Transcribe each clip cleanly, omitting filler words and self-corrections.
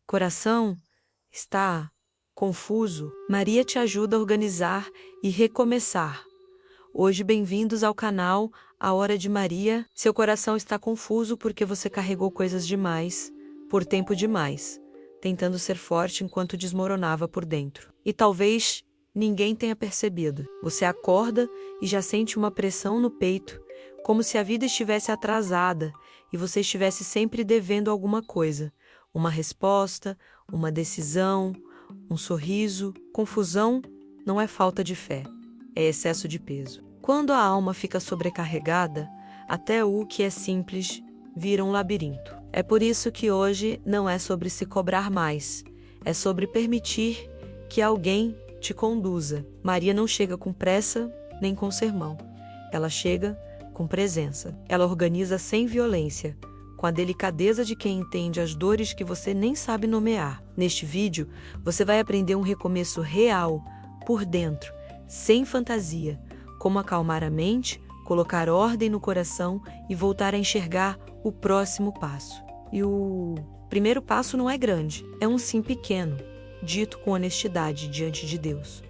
Coração está confuso? Maria te ajuda a organizar e recomeçar. Hoje, bem-vindos ao canal A Hora de Maria. Seu coração está confuso porque você carregou coisas demais, por tempo demais, tentando ser forte enquanto desmoronava por dentro. E talvez ninguém tenha percebido. Você acorda e já sente uma pressão no peito, como se a vida estivesse atrasada e você estivesse sempre devendo alguma coisa. Uma resposta, uma decisão, um sorriso. Confusão não é falta de fé, é excesso de peso. Quando a alma fica sobrecarregada, até o que é simples vira um labirinto. É por isso que hoje não é sobre se cobrar mais, é sobre permitir que alguém te conduza. Maria não chega com pressa nem com sermão. Ela chega com presença. Ela organiza sem violência, com a delicadeza de quem entende as dores que você nem sabe nomear. Neste vídeo, você vai aprender um recomeço real, por dentro, sem fantasia, como acalmar a mente, colocar ordem no coração e voltar a enxergar o próximo passo. E o primeiro passo não é grande, é um sim pequeno, dito com honestidade diante de Deus.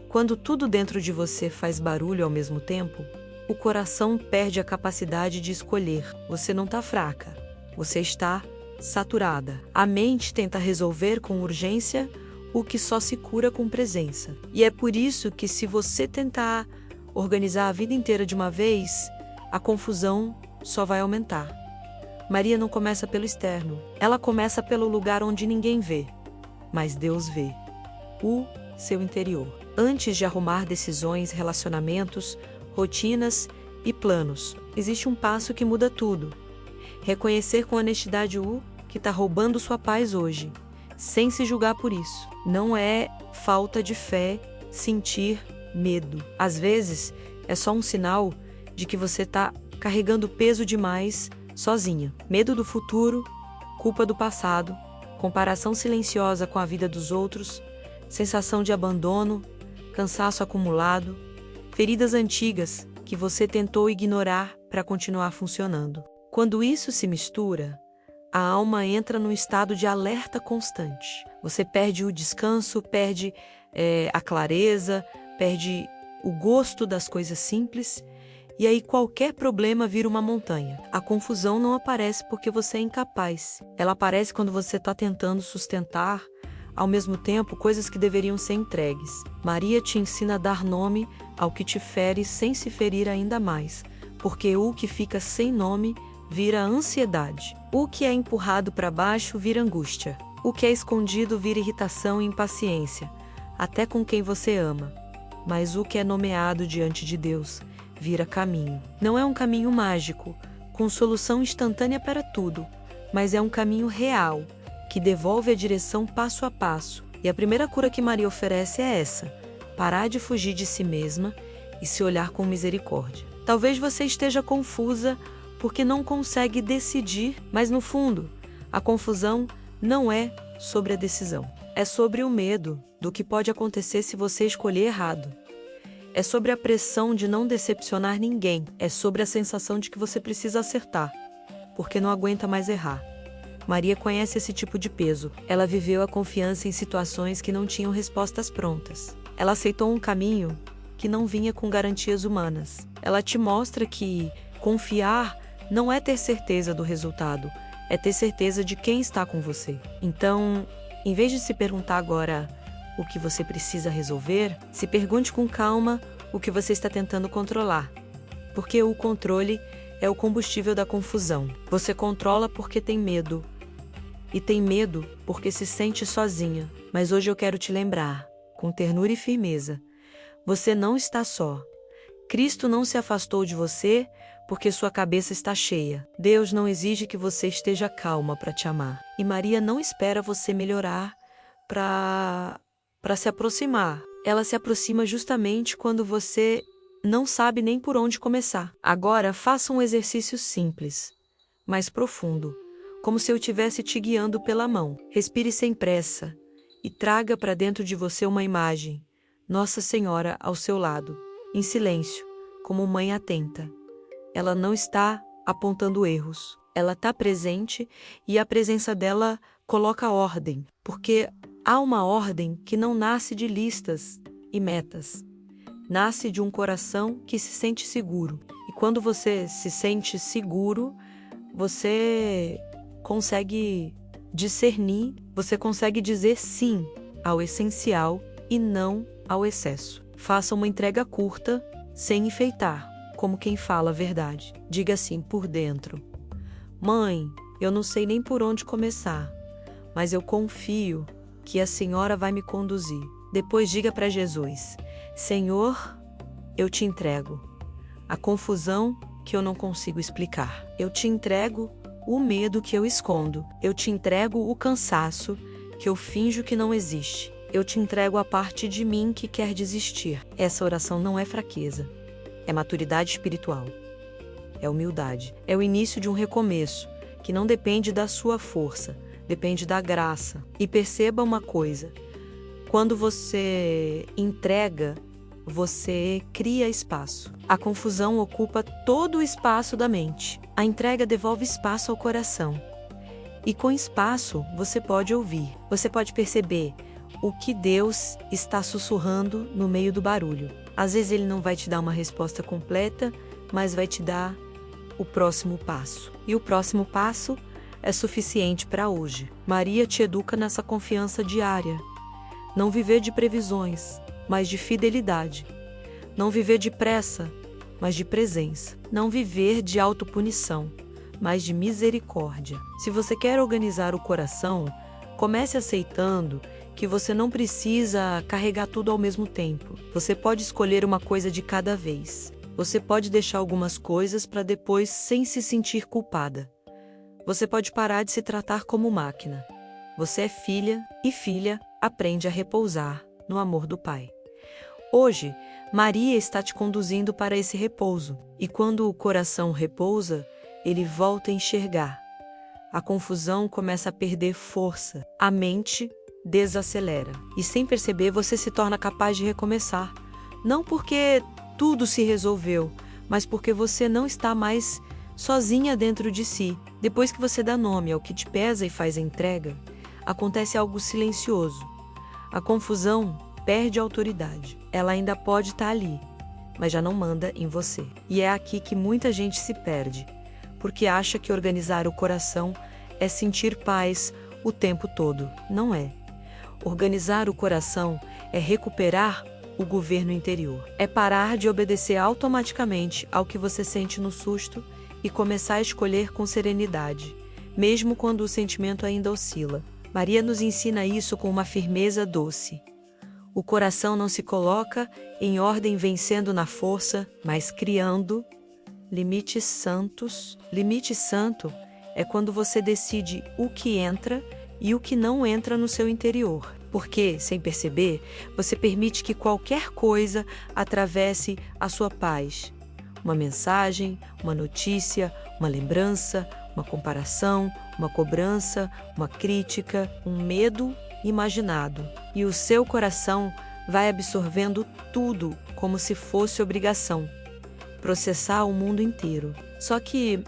Quando tudo dentro de você faz barulho ao mesmo tempo, o coração perde a capacidade de escolher. Você não está fraca, você está saturada. A mente tenta resolver com urgência o que só se cura com presença. E é por isso que, se você tentar organizar a vida inteira de uma vez, a confusão só vai aumentar. Maria não começa pelo externo, ela começa pelo lugar onde ninguém vê, mas Deus vê, o seu interior. Antes de arrumar decisões, relacionamentos, rotinas e planos, existe um passo que muda tudo. Reconhecer com honestidade o que está roubando sua paz hoje, sem se julgar por isso. Não é falta de fé sentir medo. Às vezes, é só um sinal de que você está carregando peso demais sozinha. Medo do futuro, culpa do passado, comparação silenciosa com a vida dos outros, sensação de abandono, cansaço acumulado, feridas antigas que você tentou ignorar para continuar funcionando. Quando isso se mistura, a alma entra num estado de alerta constante. Você perde o descanso, perde a clareza, perde o gosto das coisas simples, e aí qualquer problema vira uma montanha. A confusão não aparece porque você é incapaz. Ela aparece quando você está tentando sustentar, ao mesmo tempo, coisas que deveriam ser entregues. Maria te ensina a dar nome ao que te fere sem se ferir ainda mais, porque o que fica sem nome vira ansiedade. O que é empurrado para baixo vira angústia. O que é escondido vira irritação e impaciência, até com quem você ama. Mas o que é nomeado diante de Deus vira caminho. Não é um caminho mágico, com solução instantânea para tudo, mas é um caminho real, que devolve a direção passo a passo. E a primeira cura que Maria oferece é essa: parar de fugir de si mesma e se olhar com misericórdia. Talvez você esteja confusa porque não consegue decidir, mas no fundo, a confusão não é sobre a decisão. É sobre o medo do que pode acontecer se você escolher errado. É sobre a pressão de não decepcionar ninguém. É sobre a sensação de que você precisa acertar, porque não aguenta mais errar. Maria conhece esse tipo de peso. Ela viveu a confiança em situações que não tinham respostas prontas. Ela aceitou um caminho que não vinha com garantias humanas. Ela te mostra que confiar não é ter certeza do resultado, é ter certeza de quem está com você. Então, em vez de se perguntar agora o que você precisa resolver, se pergunte com calma o que você está tentando controlar. Porque o controle é o combustível da confusão. Você controla porque tem medo. E tem medo porque se sente sozinha. Mas hoje eu quero te lembrar, com ternura e firmeza, você não está só. Cristo não se afastou de você porque sua cabeça está cheia. Deus não exige que você esteja calma para te amar. E Maria não espera você melhorar para se aproximar. Ela se aproxima justamente quando você não sabe nem por onde começar. Agora, faça um exercício simples, mas profundo, como se eu estivesse te guiando pela mão. Respire sem pressa e traga para dentro de você uma imagem, Nossa Senhora ao seu lado, em silêncio, como mãe atenta. Ela não está apontando erros. Ela está presente e a presença dela coloca ordem, porque há uma ordem que não nasce de listas e metas. Nasce de um coração que se sente seguro. E quando você se sente seguro, você consegue discernir, você consegue dizer sim ao essencial e não ao excesso. Faça uma entrega curta, sem enfeitar, como quem fala a verdade. Diga assim por dentro: Mãe, eu não sei nem por onde começar, mas eu confio que a Senhora vai me conduzir. Depois diga para Jesus: Senhor, eu te entrego a confusão que eu não consigo explicar. Eu te entrego o medo que eu escondo. Eu te entrego o cansaço que eu finjo que não existe. Eu te entrego a parte de mim que quer desistir. Essa oração não é fraqueza, é maturidade espiritual. É humildade. É o início de um recomeço, que não depende da sua força, depende da graça. E perceba uma coisa: quando você entrega, você cria espaço. A confusão ocupa todo o espaço da mente. A entrega devolve espaço ao coração. E com espaço, você pode ouvir. Você pode perceber o que Deus está sussurrando no meio do barulho. Às vezes Ele não vai te dar uma resposta completa, mas vai te dar o próximo passo. E o próximo passo é suficiente para hoje. Maria te educa nessa confiança diária. Não viver de previsões, mas de fidelidade. Não viver de pressa, mas de presença. Não viver de autopunição, mas de misericórdia. Se você quer organizar o coração, comece aceitando que você não precisa carregar tudo ao mesmo tempo. Você pode escolher uma coisa de cada vez. Você pode deixar algumas coisas para depois sem se sentir culpada. Você pode parar de se tratar como máquina. Você é filha e filha aprende a repousar no amor do Pai. Hoje, Maria está te conduzindo para esse repouso. E quando o coração repousa, ele volta a enxergar. A confusão começa a perder força. A mente desacelera. E sem perceber, você se torna capaz de recomeçar. Não porque tudo se resolveu, mas porque você não está mais sozinha dentro de si. Depois que você dá nome ao que te pesa e faz a entrega, acontece algo silencioso. A confusão perde a autoridade. Ela ainda pode estar ali, mas já não manda em você. E é aqui que muita gente se perde, porque acha que organizar o coração é sentir paz o tempo todo. Não é. Organizar o coração é recuperar o governo interior. É parar de obedecer automaticamente ao que você sente no susto e começar a escolher com serenidade, mesmo quando o sentimento ainda oscila. Maria nos ensina isso com uma firmeza doce. O coração não se coloca em ordem vencendo na força, mas criando limites santos. Limite santo é quando você decide o que entra e o que não entra no seu interior. Porque, sem perceber, você permite que qualquer coisa atravesse a sua paz. Uma mensagem, uma notícia, uma lembrança, uma comparação, uma cobrança, uma crítica, um medo imaginado. E o seu coração vai absorvendo tudo como se fosse obrigação. Processar o mundo inteiro. Só que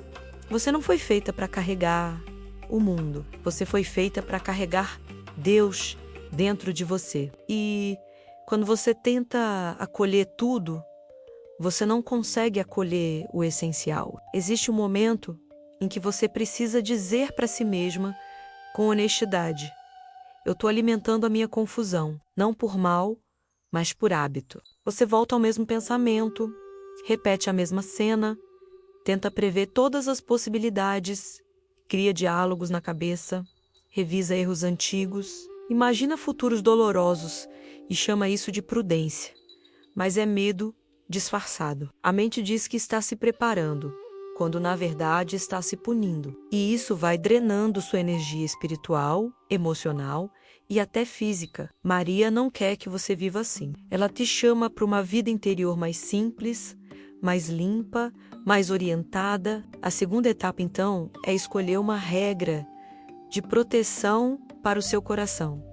você não foi feita para carregar o mundo. Você foi feita para carregar Deus dentro de você. E quando você tenta acolher tudo, você não consegue acolher o essencial. Existe um momento em que você precisa dizer para si mesma, com honestidade: eu estou alimentando a minha confusão, não por mal, mas por hábito. Você volta ao mesmo pensamento, repete a mesma cena, tenta prever todas as possibilidades, cria diálogos na cabeça, revisa erros antigos, imagina futuros dolorosos e chama isso de prudência. Mas é medo disfarçado. A mente diz que está se preparando, quando na verdade está se punindo. E isso vai drenando sua energia espiritual, emocional e até física. Maria não quer que você viva assim. Ela te chama para uma vida interior mais simples, mais limpa, mais orientada. A segunda etapa, então, é escolher uma regra de proteção para o seu coração.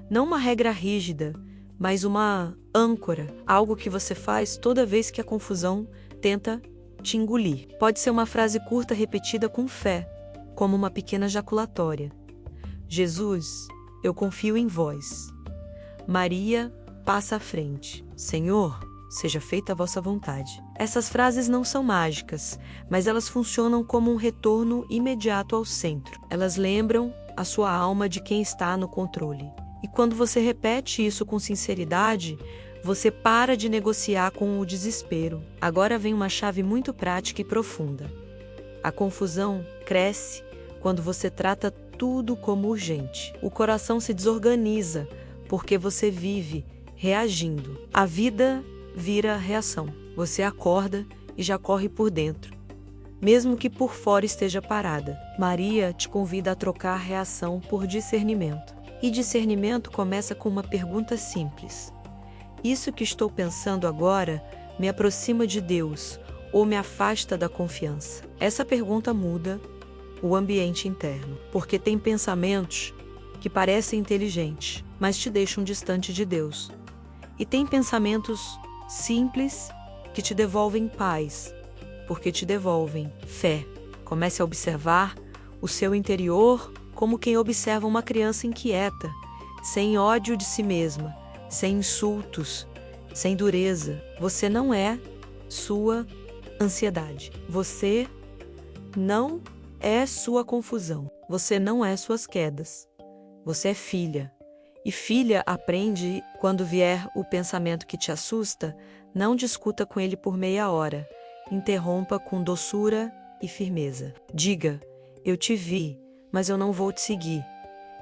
Não uma regra rígida, mas uma âncora, algo que você faz toda vez que a confusão tenta te engolir. Pode ser uma frase curta repetida com fé, como uma pequena jaculatória. Jesus, eu confio em vós. Maria, passa à frente. Senhor, seja feita a vossa vontade. Essas frases não são mágicas, mas elas funcionam como um retorno imediato ao centro. Elas lembram a sua alma de quem está no controle. E quando você repete isso com sinceridade, você para de negociar com o desespero. Agora vem uma chave muito prática e profunda. A confusão cresce quando você trata tudo como urgente. O coração se desorganiza porque você vive reagindo. A vida vira reação. Você acorda e já corre por dentro, mesmo que por fora esteja parada. Maria te convida a trocar reação por discernimento. E discernimento começa com uma pergunta simples. Isso que estou pensando agora me aproxima de Deus ou me afasta da confiança? Essa pergunta muda o ambiente interno, porque tem pensamentos que parecem inteligentes, mas te deixam distante de Deus. E tem pensamentos simples que te devolvem paz, porque te devolvem fé. Comece a observar o seu interior como quem observa uma criança inquieta, sem ódio de si mesma, sem insultos, sem dureza. Você não é sua ansiedade. Você não é sua confusão. Você não é suas quedas. Você é filha. E filha aprende quando vier o pensamento que te assusta, não discuta com ele por meia hora. Interrompa com doçura e firmeza. Diga: eu te vi, mas eu não vou te seguir.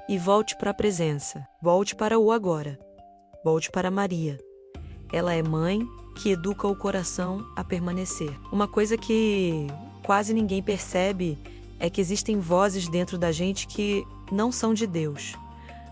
E volte para a presença. Volte para o agora. Volte para Maria. Ela é mãe que educa o coração a permanecer. Uma coisa que quase ninguém percebe é que existem vozes dentro da gente que não são de Deus.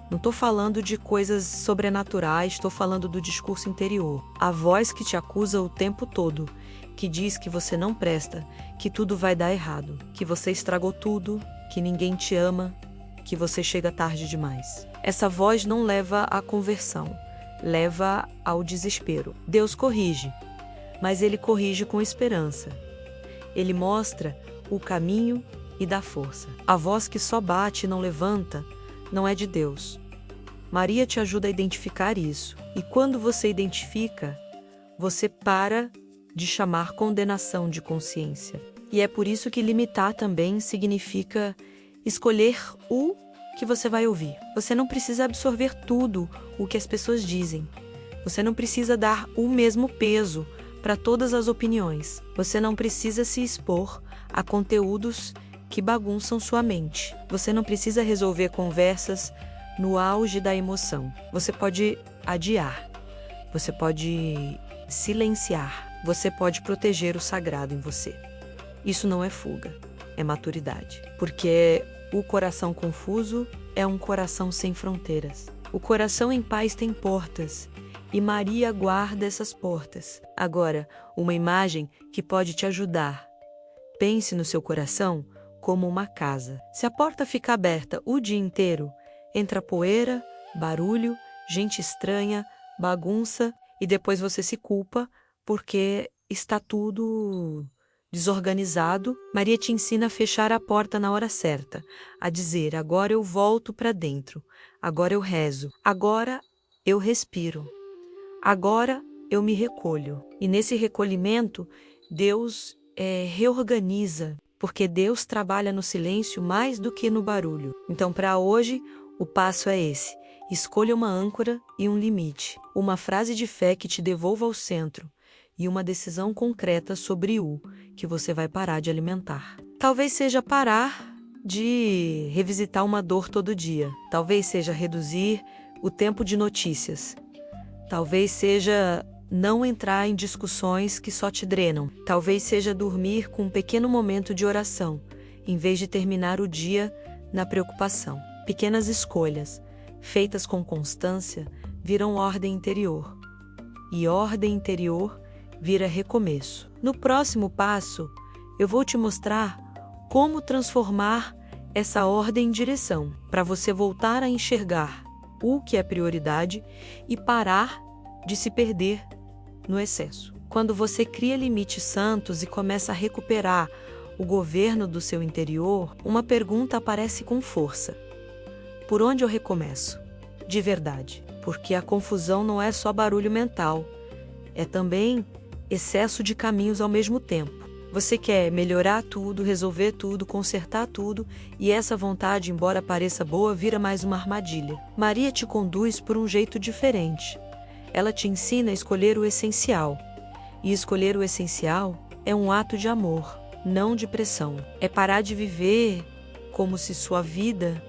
Não estou falando de coisas sobrenaturais, estou falando do discurso interior. A voz que te acusa o tempo todo, que diz que você não presta, que tudo vai dar errado, que você estragou tudo, que ninguém te ama, que você chega tarde demais. Essa voz não leva à conversão, leva ao desespero. Deus corrige, mas Ele corrige com esperança. Ele mostra o caminho e dá força. A voz que só bate e não levanta não é de Deus. Maria te ajuda a identificar isso. E quando você identifica, você para de chamar condenação de consciência. E é por isso que limitar também significa escolher o que você vai ouvir. Você não precisa absorver tudo o que as pessoas dizem. Você não precisa dar o mesmo peso para todas as opiniões. Você não precisa se expor a conteúdos que bagunçam sua mente. Você não precisa resolver conversas no auge da emoção. Você pode adiar. Você pode silenciar. Você pode proteger o sagrado em você. Isso não é fuga, é maturidade. Porque o coração confuso é um coração sem fronteiras. O coração em paz tem portas, e Maria guarda essas portas. Agora, uma imagem que pode te ajudar. Pense no seu coração como uma casa. Se a porta ficar aberta o dia inteiro, entra poeira, barulho, gente estranha, bagunça, e depois você se culpa porque está tudo desorganizado. Maria te ensina a fechar a porta na hora certa, a dizer: agora eu volto para dentro, agora eu rezo, agora eu respiro, agora eu me recolho. E nesse recolhimento, Deus reorganiza, porque Deus trabalha no silêncio mais do que no barulho. Então, para hoje, o passo é esse: escolha uma âncora e um limite, uma frase de fé que te devolva ao centro, e uma decisão concreta sobre o que você vai parar de alimentar. Talvez seja parar de revisitar uma dor todo dia. Talvez seja reduzir o tempo de notícias. Talvez seja não entrar em discussões que só te drenam. Talvez seja dormir com um pequeno momento de oração, em vez de terminar o dia na preocupação. Pequenas escolhas, feitas com constância, viram ordem interior. E ordem interior vira recomeço. No próximo passo, eu vou te mostrar como transformar essa ordem em direção, para você voltar a enxergar o que é prioridade e parar de se perder no excesso. Quando você cria limites santos e começa a recuperar o governo do seu interior, uma pergunta aparece com força: Por onde eu recomeço? De verdade. Porque a confusão não é só barulho mental. É também excesso de caminhos ao mesmo tempo. Você quer melhorar tudo, resolver tudo, consertar tudo, e essa vontade, embora pareça boa, vira mais uma armadilha. Maria te conduz por um jeito diferente. Ela te ensina a escolher o essencial. E escolher o essencial é um ato de amor, não de pressão. É parar de viver como se sua vida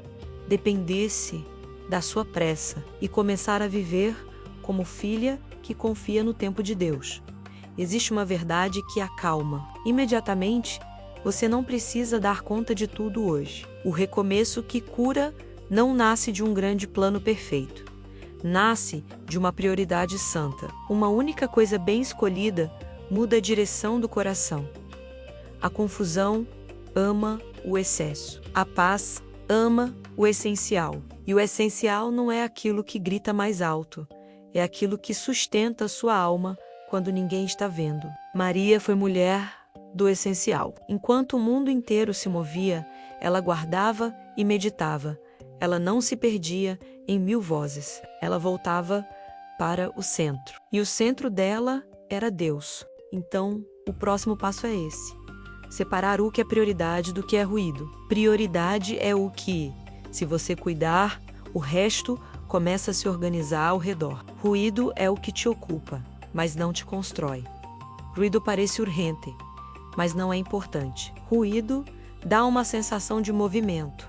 dependesse da sua pressa e começar a viver como filha que confia no tempo de Deus. Existe uma verdade que acalma. Imediatamente, você não precisa dar conta de tudo hoje. O recomeço que cura não nasce de um grande plano perfeito. Nasce de uma prioridade santa. Uma única coisa bem escolhida muda a direção do coração. A confusão ama o excesso. A paz ama o essencial. E o essencial não é aquilo que grita mais alto. É aquilo que sustenta a sua alma quando ninguém está vendo. Maria foi mulher do essencial. Enquanto o mundo inteiro se movia, ela guardava e meditava. Ela não se perdia em mil vozes. Ela voltava para o centro. E o centro dela era Deus. Então, o próximo passo é esse. Separar o que é prioridade do que é ruído. Prioridade é o que, se você cuidar, o resto começa a se organizar ao redor. Ruído é o que te ocupa, mas não te constrói. Ruído parece urgente, mas não é importante. Ruído dá uma sensação de movimento,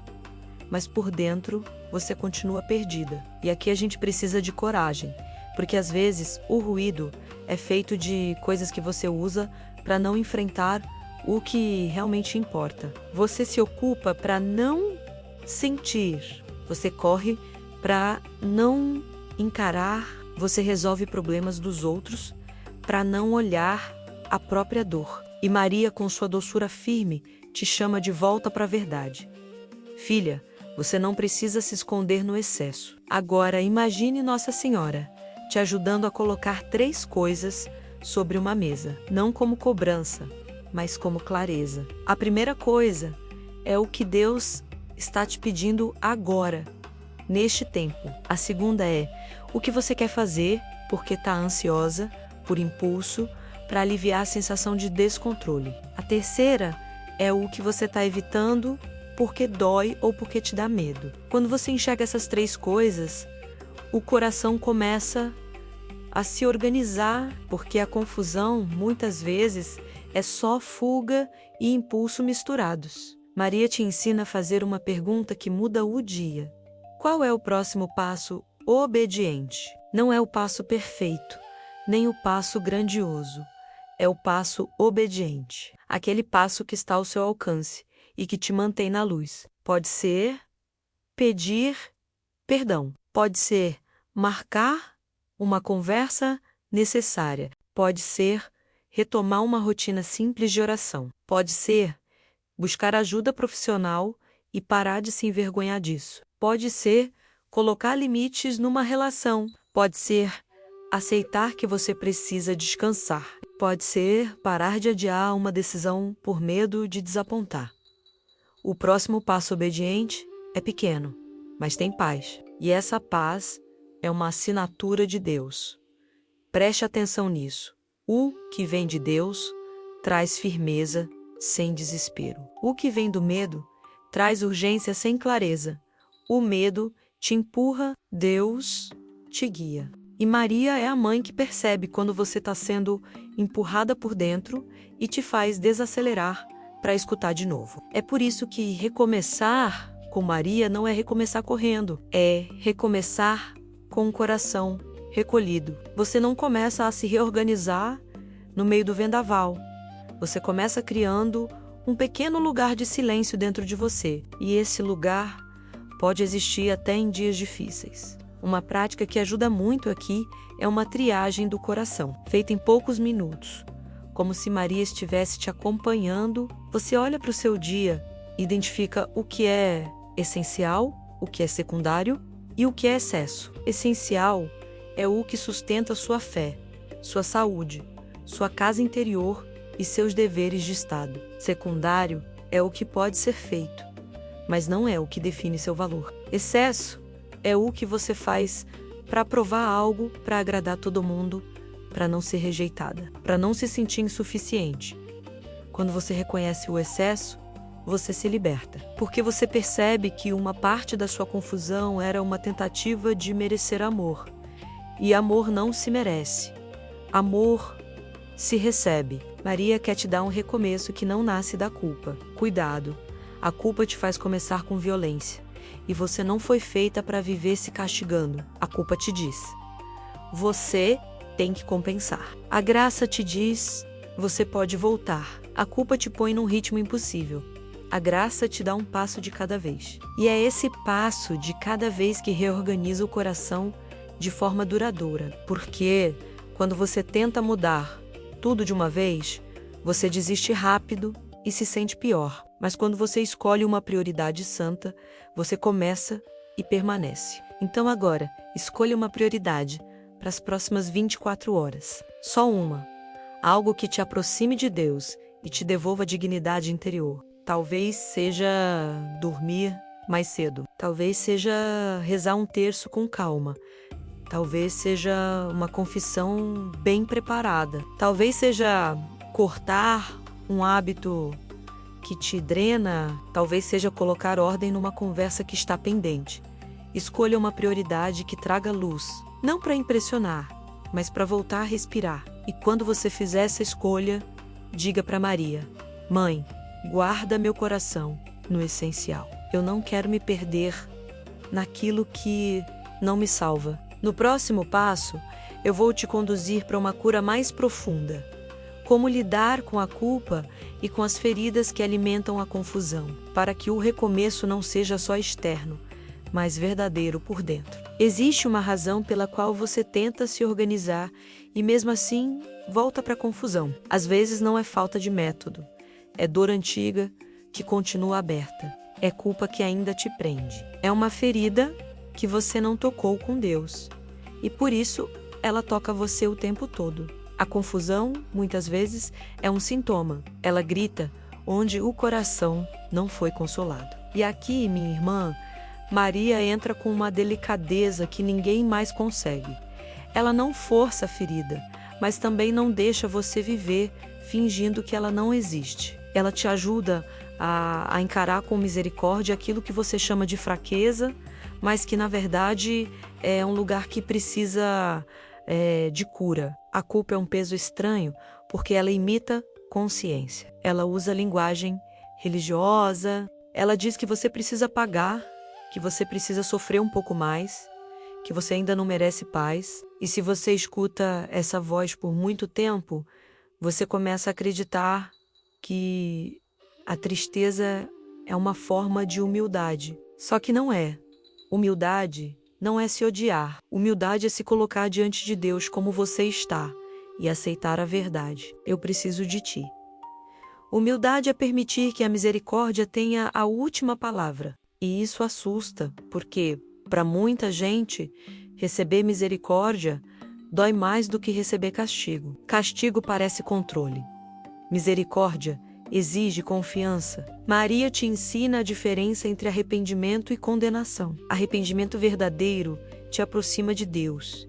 mas por dentro você continua perdida. E aqui a gente precisa de coragem, porque às vezes o ruído é feito de coisas que você usa para não enfrentar o que realmente importa. Você se ocupa para não sentir, você corre para não encarar, você resolve problemas dos outros para não olhar a própria dor. E Maria, com sua doçura firme, te chama de volta para a verdade. Filha, você não precisa se esconder no excesso. Agora, imagine Nossa Senhora te ajudando a colocar 3 coisas sobre uma mesa, não como cobrança, mas como clareza. A primeira coisa é o que Deus está te pedindo agora, neste tempo. A segunda é o que você quer fazer porque está ansiosa, por impulso, para aliviar a sensação de descontrole. A terceira é o que você está evitando porque dói ou porque te dá medo. Quando você enxerga essas 3 coisas, o coração começa a se organizar, porque a confusão, muitas vezes, é só fuga e impulso misturados. Maria te ensina a fazer uma pergunta que muda o dia. Qual é o próximo passo obediente? Não é o passo perfeito, nem o passo grandioso. É o passo obediente. Aquele passo que está ao seu alcance e que te mantém na luz. Pode ser pedir perdão. Pode ser marcar uma conversa necessária. Pode ser retomar uma rotina simples de oração. Pode ser buscar ajuda profissional e parar de se envergonhar disso. Pode ser colocar limites numa relação. Pode ser aceitar que você precisa descansar. Pode ser parar de adiar uma decisão por medo de desapontar. O próximo passo obediente é pequeno, mas tem paz. E essa paz é uma assinatura de Deus. Preste atenção nisso. O que vem de Deus traz firmeza sem desespero. O que vem do medo traz urgência sem clareza. O medo te empurra, Deus te guia. E Maria é a mãe que percebe quando você está sendo empurrada por dentro e te faz desacelerar para escutar de novo. É por isso que recomeçar com Maria não é recomeçar correndo, é recomeçar com o coração recolhido. Você não começa a se reorganizar no meio do vendaval. Você começa criando um pequeno lugar de silêncio dentro de você. E esse lugar pode existir até em dias difíceis. Uma prática que ajuda muito aqui é uma triagem do coração, feita em poucos minutos. Como se Maria estivesse te acompanhando, você olha para o seu dia, identifica o que é essencial, o que é secundário e o que é excesso. Essencial é o que sustenta sua fé, sua saúde, sua casa interior e seus deveres de Estado. Secundário é o que pode ser feito, mas não é o que define seu valor. Excesso é o que você faz para provar algo, para agradar todo mundo, para não ser rejeitada, para não se sentir insuficiente. Quando você reconhece o excesso, você se liberta, porque você percebe que uma parte da sua confusão era uma tentativa de merecer amor. E amor não se merece. Amor se recebe. Maria quer te dar um recomeço que não nasce da culpa. Cuidado, a culpa te faz começar com violência. E você não foi feita para viver se castigando. A culpa te diz: você tem que compensar. A graça te diz: você pode voltar. A culpa te põe num ritmo impossível. A graça te dá um passo de cada vez. E é esse passo de cada vez que reorganiza o coração de forma duradoura. Porque quando você tenta mudar tudo de uma vez, você desiste rápido e se sente pior. Mas quando você escolhe uma prioridade santa, você começa e permanece. Então agora, escolha uma prioridade para as próximas 24 horas. Só uma. Algo que te aproxime de Deus e te devolva a dignidade interior. Talvez seja dormir mais cedo. Talvez seja rezar um terço com calma. Talvez seja uma confissão bem preparada. Talvez seja cortar um hábito que te drena. Talvez seja colocar ordem numa conversa que está pendente. Escolha uma prioridade que traga luz. Não para impressionar, mas para voltar a respirar. E quando você fizer essa escolha, diga para Maria: Mãe, guarda meu coração no essencial. Eu não quero me perder naquilo que não me salva. No próximo passo, eu vou te conduzir para uma cura mais profunda. Como lidar com a culpa e com as feridas que alimentam a confusão, para que o recomeço não seja só externo, mas verdadeiro por dentro. Existe uma razão pela qual você tenta se organizar e mesmo assim volta para a confusão. Às vezes não é falta de método. É dor antiga que continua aberta. É culpa que ainda te prende. É uma ferida que você não tocou com Deus. E por isso, ela toca você o tempo todo. A confusão, muitas vezes, é um sintoma. Ela grita onde o coração não foi consolado. E aqui, minha irmã, Maria entra com uma delicadeza que ninguém mais consegue. Ela não força a ferida, mas também não deixa você viver fingindo que ela não existe. Ela te ajuda a encarar com misericórdia aquilo que você chama de fraqueza, mas que na verdade é um lugar que precisa de cura. A culpa é um peso estranho porque ela imita consciência. Ela usa linguagem religiosa, ela diz que você precisa pagar, que você precisa sofrer um pouco mais, que você ainda não merece paz. E se você escuta essa voz por muito tempo, você começa a acreditar que a tristeza é uma forma de humildade. Só que não é. Humildade não é se odiar. Humildade é se colocar diante de Deus como você está e aceitar a verdade. Eu preciso de ti. Humildade é permitir que a misericórdia tenha a última palavra. E isso assusta, porque, para muita gente, receber misericórdia dói mais do que receber castigo. Castigo parece controle. Misericórdia exige confiança. Maria te ensina a diferença entre arrependimento e condenação. Arrependimento verdadeiro te aproxima de Deus.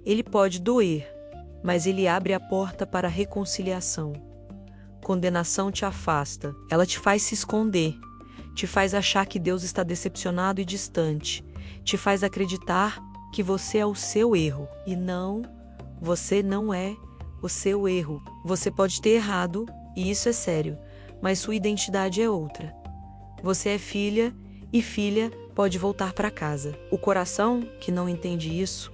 Ele pode doer, mas ele abre a porta para a reconciliação. Condenação te afasta. Ela te faz se esconder. Te faz achar que Deus está decepcionado e distante. Te faz acreditar que você é o seu erro. E não, você não é o seu erro. Você pode ter errado, e isso é sério, mas sua identidade é outra. Você é filha, e filha pode voltar para casa. O coração, que não entende isso,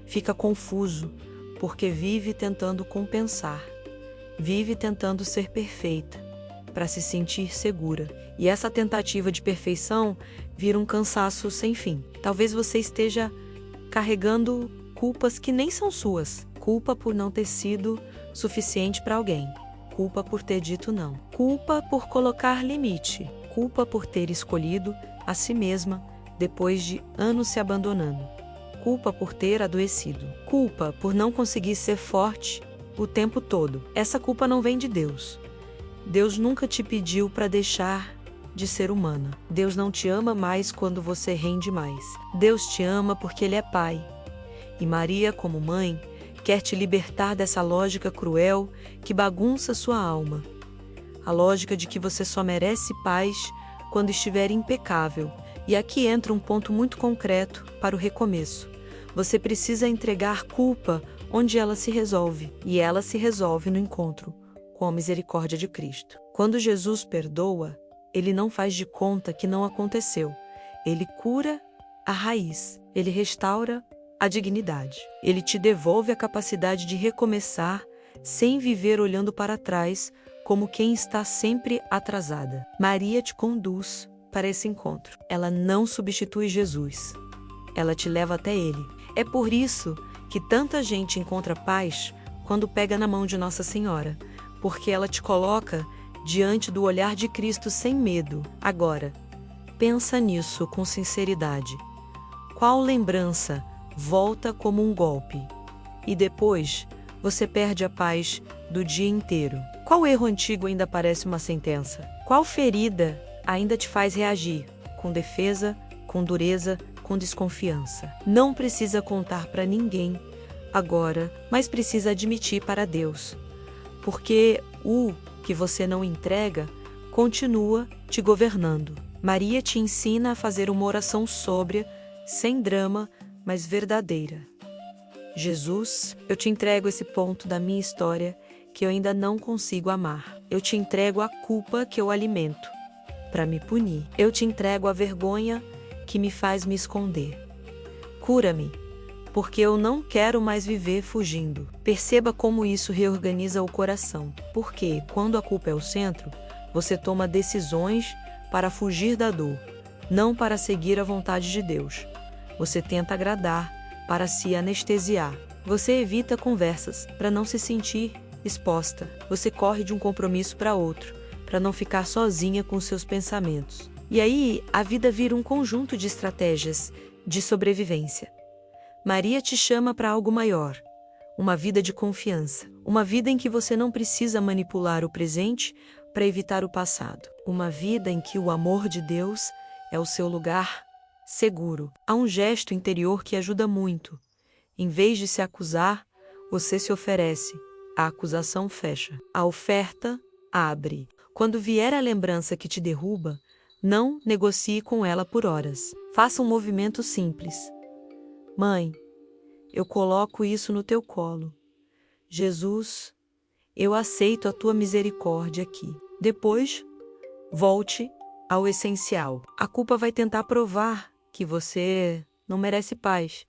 fica confuso, porque vive tentando compensar. Vive tentando ser perfeita, para se sentir segura. E essa tentativa de perfeição vira um cansaço sem fim. Talvez você esteja carregando culpas que nem são suas. Culpa por não ter sido suficiente para alguém. Culpa por ter dito não. Culpa por colocar limite. Culpa por ter escolhido a si mesma depois de anos se abandonando. Culpa por ter adoecido. Culpa por não conseguir ser forte o tempo todo. Essa culpa não vem de Deus. Deus nunca te pediu para deixar de ser humana. Deus não te ama mais quando você rende mais. Deus te ama porque Ele é Pai. E Maria, como mãe, quer te libertar dessa lógica cruel que bagunça sua alma. A lógica de que você só merece paz quando estiver impecável. E aqui entra um ponto muito concreto para o recomeço. Você precisa entregar culpa onde ela se resolve. E ela se resolve no encontro com a misericórdia de Cristo. Quando Jesus perdoa, Ele não faz de conta que não aconteceu. Ele cura a raiz. Ele restaura a dignidade. Ele te devolve a capacidade de recomeçar sem viver olhando para trás como quem está sempre atrasada. Maria te conduz para esse encontro. Ela não substitui Jesus. Ela te leva até Ele. É por isso que tanta gente encontra paz quando pega na mão de Nossa Senhora, porque ela te coloca diante do olhar de Cristo sem medo. Agora, pensa nisso com sinceridade. Qual lembrança volta como um golpe? E depois, você perde a paz do dia inteiro. Qual erro antigo ainda parece uma sentença? Qual ferida ainda te faz reagir? Com defesa, com dureza, com desconfiança. Não precisa contar para ninguém agora, mas precisa admitir para Deus. Porque o que você não entrega continua te governando. Maria te ensina a fazer uma oração sóbria, sem drama, mas verdadeira. Jesus, eu te entrego esse ponto da minha história que eu ainda não consigo amar. Eu te entrego a culpa que eu alimento para me punir. Eu te entrego a vergonha que me faz me esconder. Cura-me, porque eu não quero mais viver fugindo. Perceba como isso reorganiza o coração. Porque, quando a culpa é o centro, você toma decisões para fugir da dor, não para seguir a vontade de Deus. Você tenta agradar para se anestesiar. Você evita conversas para não se sentir exposta. Você corre de um compromisso para outro, para não ficar sozinha com seus pensamentos. E aí, a vida vira um conjunto de estratégias de sobrevivência. Maria te chama para algo maior, uma vida de confiança, uma vida em que você não precisa manipular o presente para evitar o passado, uma vida em que o amor de Deus é o seu lugar seguro. Há um gesto interior que ajuda muito. Em vez de se acusar, você se oferece. A acusação fecha. A oferta abre. Quando vier a lembrança que te derruba, não negocie com ela por horas. Faça um movimento simples. Mãe, eu coloco isso no teu colo. Jesus, eu aceito a tua misericórdia aqui. Depois, volte ao essencial. A culpa vai tentar provar que você não merece paz.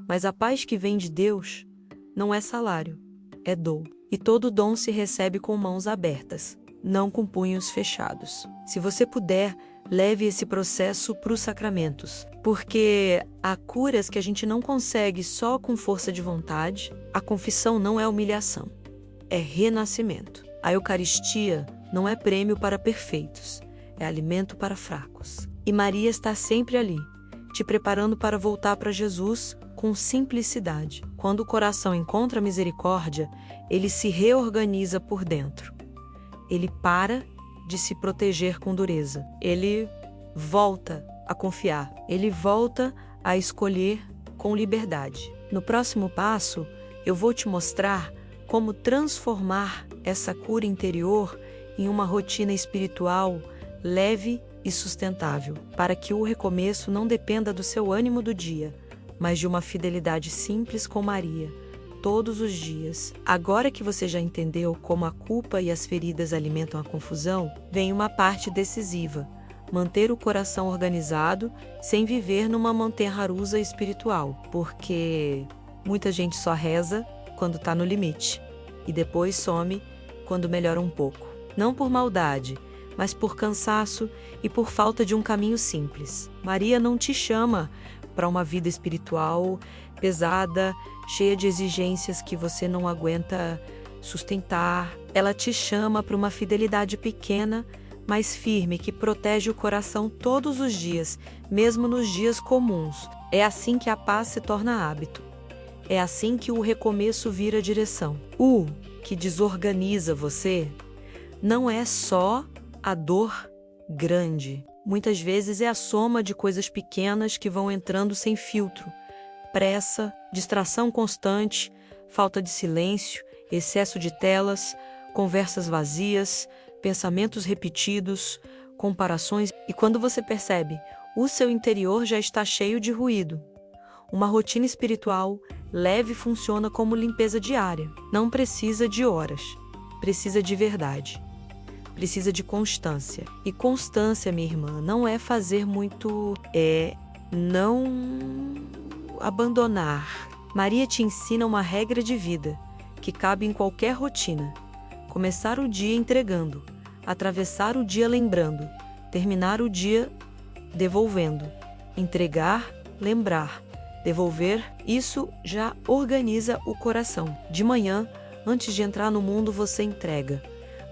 Mas a paz que vem de Deus não é salário, é dom. E todo dom se recebe com mãos abertas, não com punhos fechados. Se você puder, leve esse processo para os sacramentos, porque há curas que a gente não consegue só com força de vontade. A confissão não é humilhação, é renascimento. A Eucaristia não é prêmio para perfeitos, é alimento para fracos. E Maria está sempre ali, te preparando para voltar para Jesus com simplicidade. Quando o coração encontra misericórdia, ele se reorganiza por dentro. Ele para de se proteger com dureza. Ele volta a confiar. Ele volta a escolher com liberdade. No próximo passo, eu vou te mostrar como transformar essa cura interior em uma rotina espiritual leve e sustentável, para que o recomeço não dependa do seu ânimo do dia, mas de uma fidelidade simples com Maria, todos os dias. Agora que você já entendeu como a culpa e as feridas alimentam a confusão, vem uma parte decisiva: manter o coração organizado sem viver numa montanha-russa espiritual, porque muita gente só reza quando está no limite e depois some quando melhora um pouco. Não por maldade, mas por cansaço e por falta de um caminho simples. Maria não te chama para uma vida espiritual pesada, cheia de exigências que você não aguenta sustentar. Ela te chama para uma fidelidade pequena, mas firme, que protege o coração todos os dias, mesmo nos dias comuns. É assim que a paz se torna hábito. É assim que o recomeço vira direção. O que desorganiza você não é só a dor grande. Muitas vezes é a soma de coisas pequenas que vão entrando sem filtro. Pressa, distração constante, falta de silêncio, excesso de telas, conversas vazias, pensamentos repetidos, comparações. E quando você percebe, o seu interior já está cheio de ruído. Uma rotina espiritual leve funciona como limpeza diária. Não precisa de horas, precisa de verdade. Precisa de constância. E constância, minha irmã, não é fazer muito, é não abandonar. Maria te ensina uma regra de vida que cabe em qualquer rotina. Começar o dia entregando, atravessar o dia lembrando, terminar o dia devolvendo. Entregar, lembrar, devolver, isso já organiza o coração. De manhã, antes de entrar no mundo, você entrega.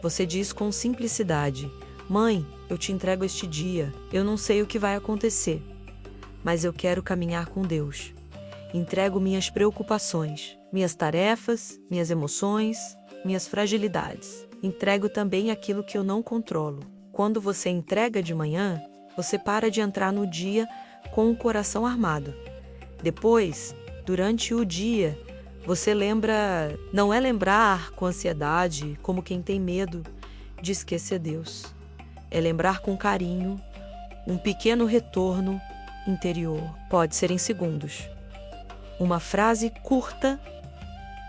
Você diz com simplicidade: Mãe, eu te entrego este dia. Eu não sei o que vai acontecer, mas eu quero caminhar com Deus. Entrego minhas preocupações, minhas tarefas, minhas emoções, minhas fragilidades. Entrego também aquilo que eu não controlo. Quando você entrega de manhã, você para de entrar no dia com o coração armado. Depois, durante o dia, você lembra, não é lembrar com ansiedade, como quem tem medo de esquecer Deus. É lembrar com carinho, um pequeno retorno interior. Pode ser em segundos. Uma frase curta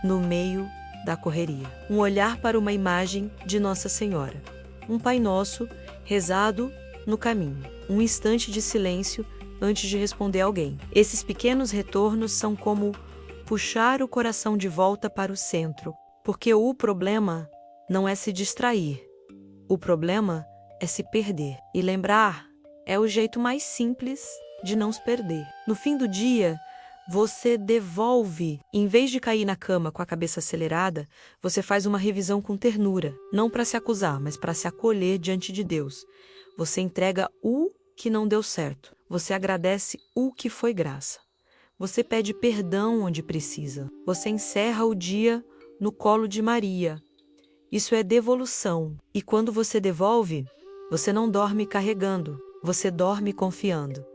no meio da correria. Um olhar para uma imagem de Nossa Senhora. Um Pai Nosso rezado no caminho. Um instante de silêncio antes de responder alguém. Esses pequenos retornos são como puxar o coração de volta para o centro, porque o problema não é se distrair. O problema é se perder. E lembrar é o jeito mais simples de não se perder. No fim do dia, você devolve. Em vez de cair na cama com a cabeça acelerada, você faz uma revisão com ternura, não para se acusar, mas para se acolher diante de Deus. Você entrega o que não deu certo. Você agradece o que foi graça. Você pede perdão onde precisa. Você encerra o dia no colo de Maria. Isso é devolução. E quando você devolve, você não dorme carregando, você dorme confiando.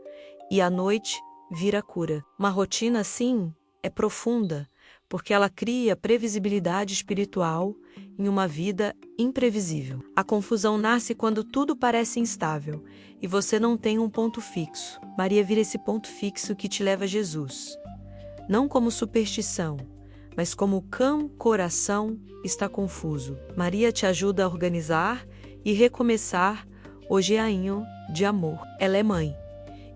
E à noite vira cura. Uma rotina assim é profunda, porque ela cria previsibilidade espiritual em uma vida imprevisível. A confusão nasce quando tudo parece instável e você não tem um ponto fixo. Maria vira esse ponto fixo que te leva a Jesus. Não como superstição, mas como o coração está confuso. Maria te ajuda a organizar e recomeçar o geainho de amor. Ela é mãe,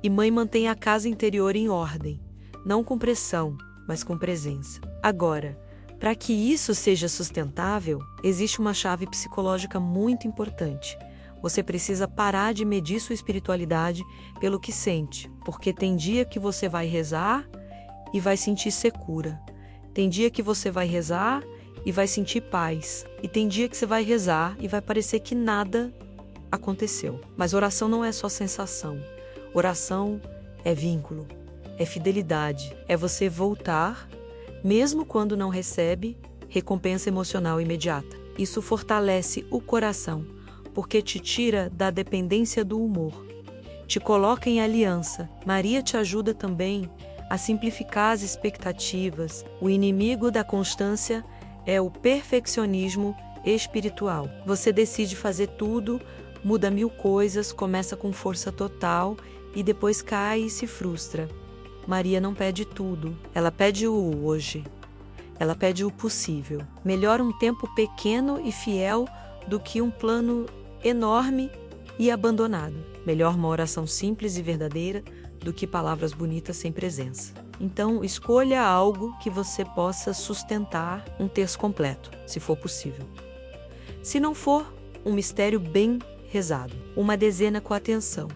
e mãe mantém a casa interior em ordem, não com pressão, mas com presença. Agora, para que isso seja sustentável, existe uma chave psicológica muito importante. Você precisa parar de medir sua espiritualidade pelo que sente, porque tem dia que você vai rezar e vai sentir secura. Tem dia que você vai rezar e vai sentir paz. E tem dia que você vai rezar e vai parecer que nada aconteceu. Mas oração não é só sensação. Oração é vínculo, é fidelidade, é você voltar, mesmo quando não recebe recompensa emocional imediata. Isso fortalece o coração, porque te tira da dependência do humor, te coloca em aliança. Maria te ajuda também a simplificar as expectativas. O inimigo da constância é o perfeccionismo espiritual. Você decide fazer tudo, muda 1000 coisas, começa com força total e depois cai e se frustra. Maria não pede tudo, ela pede o hoje. Ela pede o possível. Melhor um tempo pequeno e fiel do que um plano enorme e abandonado. Melhor uma oração simples e verdadeira do que palavras bonitas sem presença. Então, escolha algo que você possa sustentar um terço completo, se for possível. Se não for, um mistério bem rezado. Uma dezena com atenção.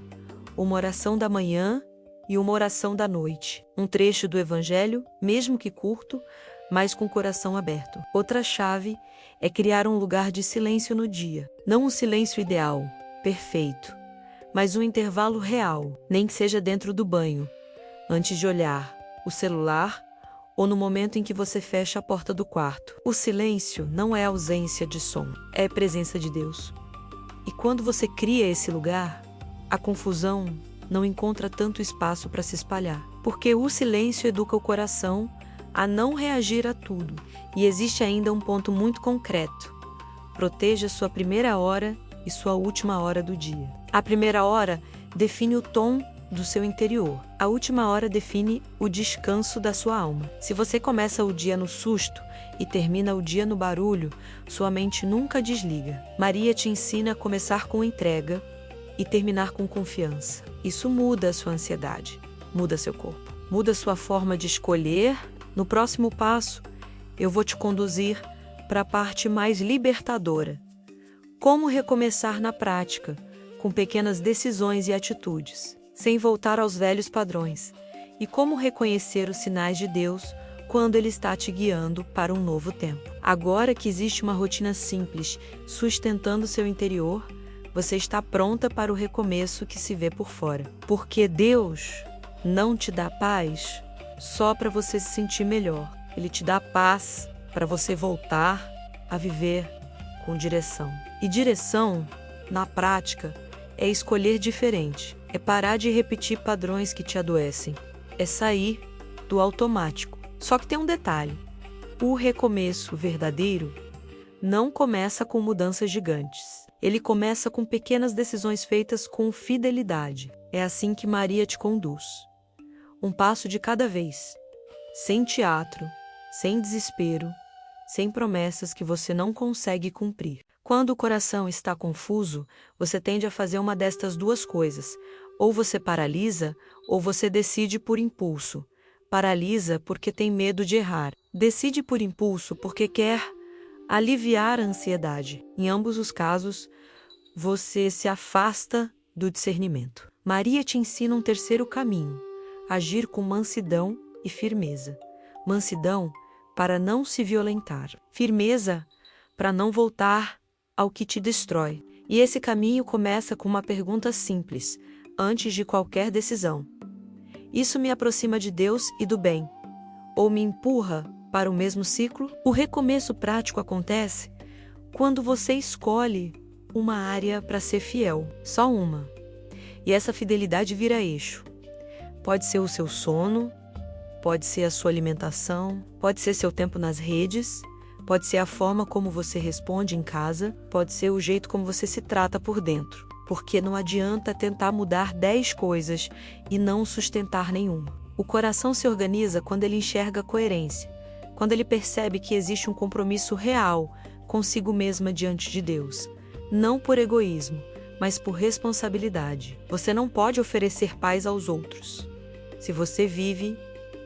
Uma oração da manhã e uma oração da noite. Um trecho do Evangelho, mesmo que curto, mas com o coração aberto. Outra chave é criar um lugar de silêncio no dia. Não um silêncio ideal, perfeito, mas um intervalo real, nem que seja dentro do banho, antes de olhar o celular ou no momento em que você fecha a porta do quarto. O silêncio não é ausência de som, é presença de Deus. E quando você cria esse lugar, a confusão não encontra tanto espaço para se espalhar, porque o silêncio educa o coração a não reagir a tudo. E existe ainda um ponto muito concreto: proteja sua primeira hora e sua última hora do dia. A primeira hora define o tom do seu interior. A última hora define o descanso da sua alma. Se você começa o dia no susto e termina o dia no barulho, sua mente nunca desliga. Maria te ensina a começar com entrega e terminar com confiança. Isso muda a sua ansiedade, muda seu corpo, muda sua forma de escolher. No próximo passo, eu vou te conduzir para a parte mais libertadora. Como recomeçar na prática, com pequenas decisões e atitudes, sem voltar aos velhos padrões. E como reconhecer os sinais de Deus quando Ele está te guiando para um novo tempo. Agora que existe uma rotina simples, sustentando seu interior, você está pronta para o recomeço que se vê por fora. Porque Deus não te dá paz só para você se sentir melhor. Ele te dá paz para você voltar a viver com direção. E direção, na prática, é escolher diferente. É parar de repetir padrões que te adoecem. É sair do automático. Só que tem um detalhe: o recomeço verdadeiro não começa com mudanças gigantes. Ele começa com pequenas decisões feitas com fidelidade. É assim que Maria te conduz. Um passo de cada vez. Sem teatro, sem desespero, sem promessas que você não consegue cumprir. Quando o coração está confuso, você tende a fazer uma destas duas coisas. Ou você paralisa, ou você decide por impulso. Paralisa porque tem medo de errar. Decide por impulso porque quer aliviar a ansiedade. Em ambos os casos, você se afasta do discernimento. Maria te ensina um terceiro caminho: agir com mansidão e firmeza. Mansidão para não se violentar. Firmeza para não voltar ao que te destrói. E esse caminho começa com uma pergunta simples, antes de qualquer decisão: isso me aproxima de Deus e do bem? Ou me empurra para o mesmo ciclo? O recomeço prático acontece quando você escolhe uma área para ser fiel, só uma. E essa fidelidade vira eixo. Pode ser o seu sono, pode ser a sua alimentação, pode ser seu tempo nas redes, pode ser a forma como você responde em casa, pode ser o jeito como você se trata por dentro. Porque não adianta tentar mudar 10 coisas e não sustentar nenhuma. O coração se organiza quando ele enxerga coerência, quando ele percebe que existe um compromisso real consigo mesma diante de Deus, não por egoísmo, mas por responsabilidade. Você não pode oferecer paz aos outros se você vive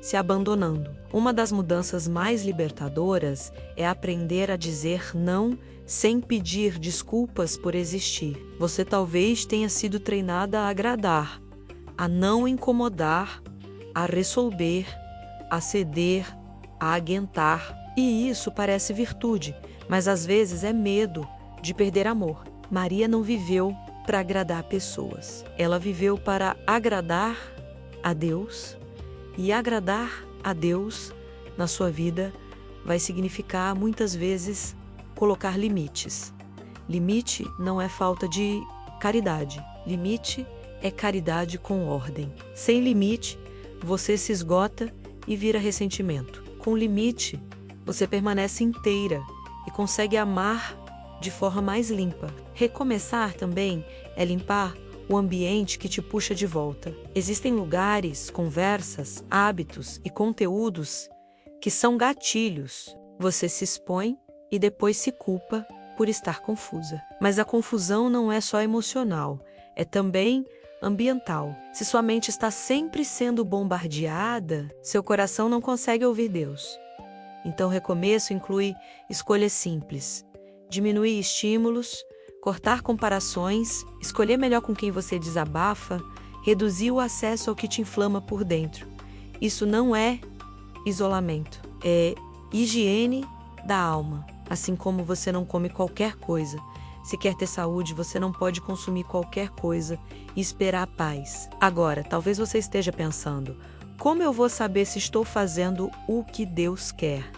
se abandonando. Uma das mudanças mais libertadoras é aprender a dizer não sem pedir desculpas por existir. Você talvez tenha sido treinada a agradar, a não incomodar, a resolver, a ceder, a aguentar. E isso parece virtude, mas às vezes é medo de perder amor. Maria não viveu para agradar pessoas. Ela viveu para agradar a Deus, e agradar a Deus na sua vida vai significar muitas vezes colocar limites. Limite não é falta de caridade. Limite é caridade com ordem. Sem limite, você se esgota e vira ressentimento. Com limite, você permanece inteira e consegue amar de forma mais limpa. Recomeçar também é limpar o ambiente que te puxa de volta. Existem lugares, conversas, hábitos e conteúdos que são gatilhos. Você se expõe e depois se culpa por estar confusa. Mas a confusão não é só emocional, é também ambiental. Se sua mente está sempre sendo bombardeada, seu coração não consegue ouvir Deus. Então, recomeço inclui escolhas simples: diminuir estímulos, cortar comparações, escolher melhor com quem você desabafa, reduzir o acesso ao que te inflama por dentro. Isso não é isolamento, é higiene da alma. Assim como você não come qualquer coisa, se quer ter saúde, você não pode consumir qualquer coisa e esperar a paz. Agora, talvez você esteja pensando: como eu vou saber se estou fazendo o que Deus quer?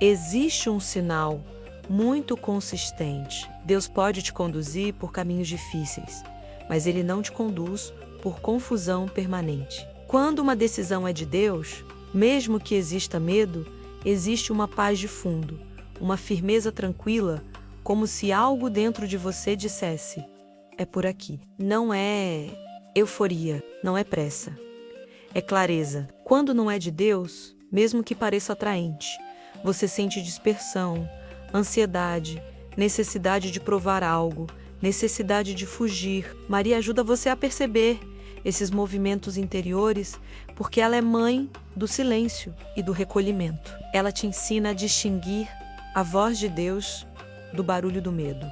Existe um sinal muito consistente. Deus pode te conduzir por caminhos difíceis, mas Ele não te conduz por confusão permanente. Quando uma decisão é de Deus, mesmo que exista medo, existe uma paz de fundo, uma firmeza tranquila, como se algo dentro de você dissesse: é por aqui. Não é euforia, não é pressa. É clareza. Quando não é de Deus, mesmo que pareça atraente, você sente dispersão, ansiedade, necessidade de provar algo, necessidade de fugir. Maria ajuda você a perceber esses movimentos interiores, porque ela é mãe do silêncio e do recolhimento. Ela te ensina a distinguir a voz de Deus do barulho do medo.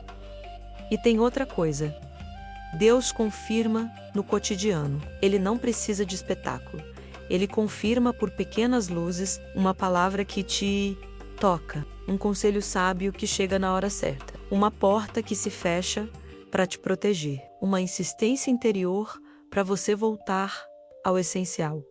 E tem outra coisa. Deus confirma no cotidiano. Ele não precisa de espetáculo. Ele confirma por pequenas luzes uma palavra que te toca, um conselho sábio que chega na hora certa, uma porta que se fecha para te proteger, uma insistência interior para você voltar ao essencial,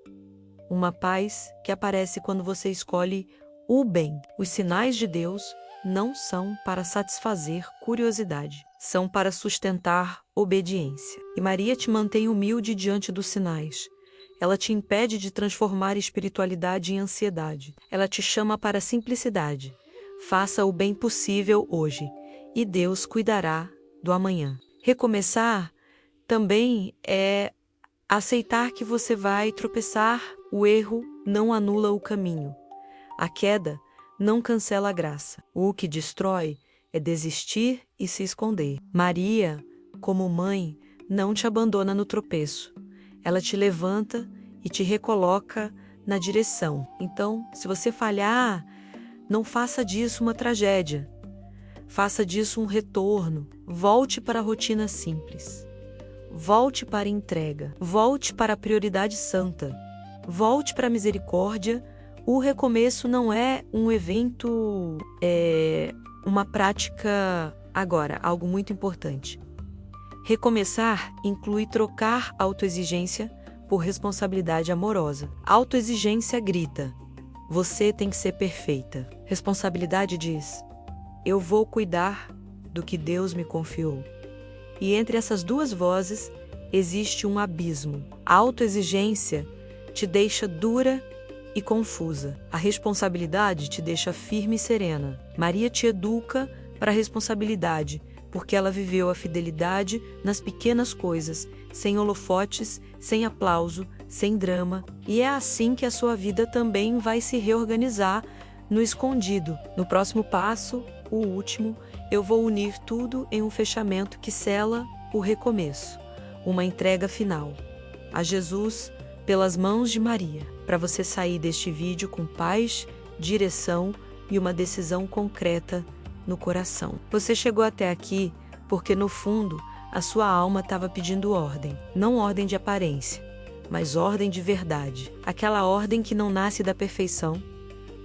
uma paz que aparece quando você escolhe o bem. Os sinais de Deus não são para satisfazer curiosidade, são para sustentar obediência. E Maria te mantém humilde diante dos sinais. Ela te impede de transformar espiritualidade em ansiedade. Ela te chama para a simplicidade. Faça o bem possível hoje, e Deus cuidará do amanhã. Recomeçar também é aceitar que você vai tropeçar. O erro não anula o caminho. A queda não cancela a graça. O que destrói é desistir e se esconder. Maria, como mãe, não te abandona no tropeço. Ela te levanta e te recoloca na direção. Então, se você falhar, não faça disso uma tragédia. Faça disso um retorno. Volte para a rotina simples. Volte para a entrega. Volte para a prioridade santa. Volte para a misericórdia. O recomeço não é um evento, uma prática. Agora, algo muito importante. Recomeçar inclui trocar autoexigência por responsabilidade amorosa. Autoexigência grita: você tem que ser perfeita. Responsabilidade diz: eu vou cuidar do que Deus me confiou. E entre essas duas vozes existe um abismo. A autoexigência te deixa dura e confusa. A responsabilidade te deixa firme e serena. Maria te educa para a responsabilidade, porque ela viveu a fidelidade nas pequenas coisas, sem holofotes, sem aplauso, sem drama. E é assim que a sua vida também vai se reorganizar no escondido. No próximo passo, o último, eu vou unir tudo em um fechamento que sela o recomeço, uma entrega final a Jesus pelas mãos de Maria, para você sair deste vídeo com paz, direção e uma decisão concreta no coração. Você chegou até aqui porque, no fundo, a sua alma estava pedindo ordem. Não ordem de aparência, mas ordem de verdade. Aquela ordem que não nasce da perfeição,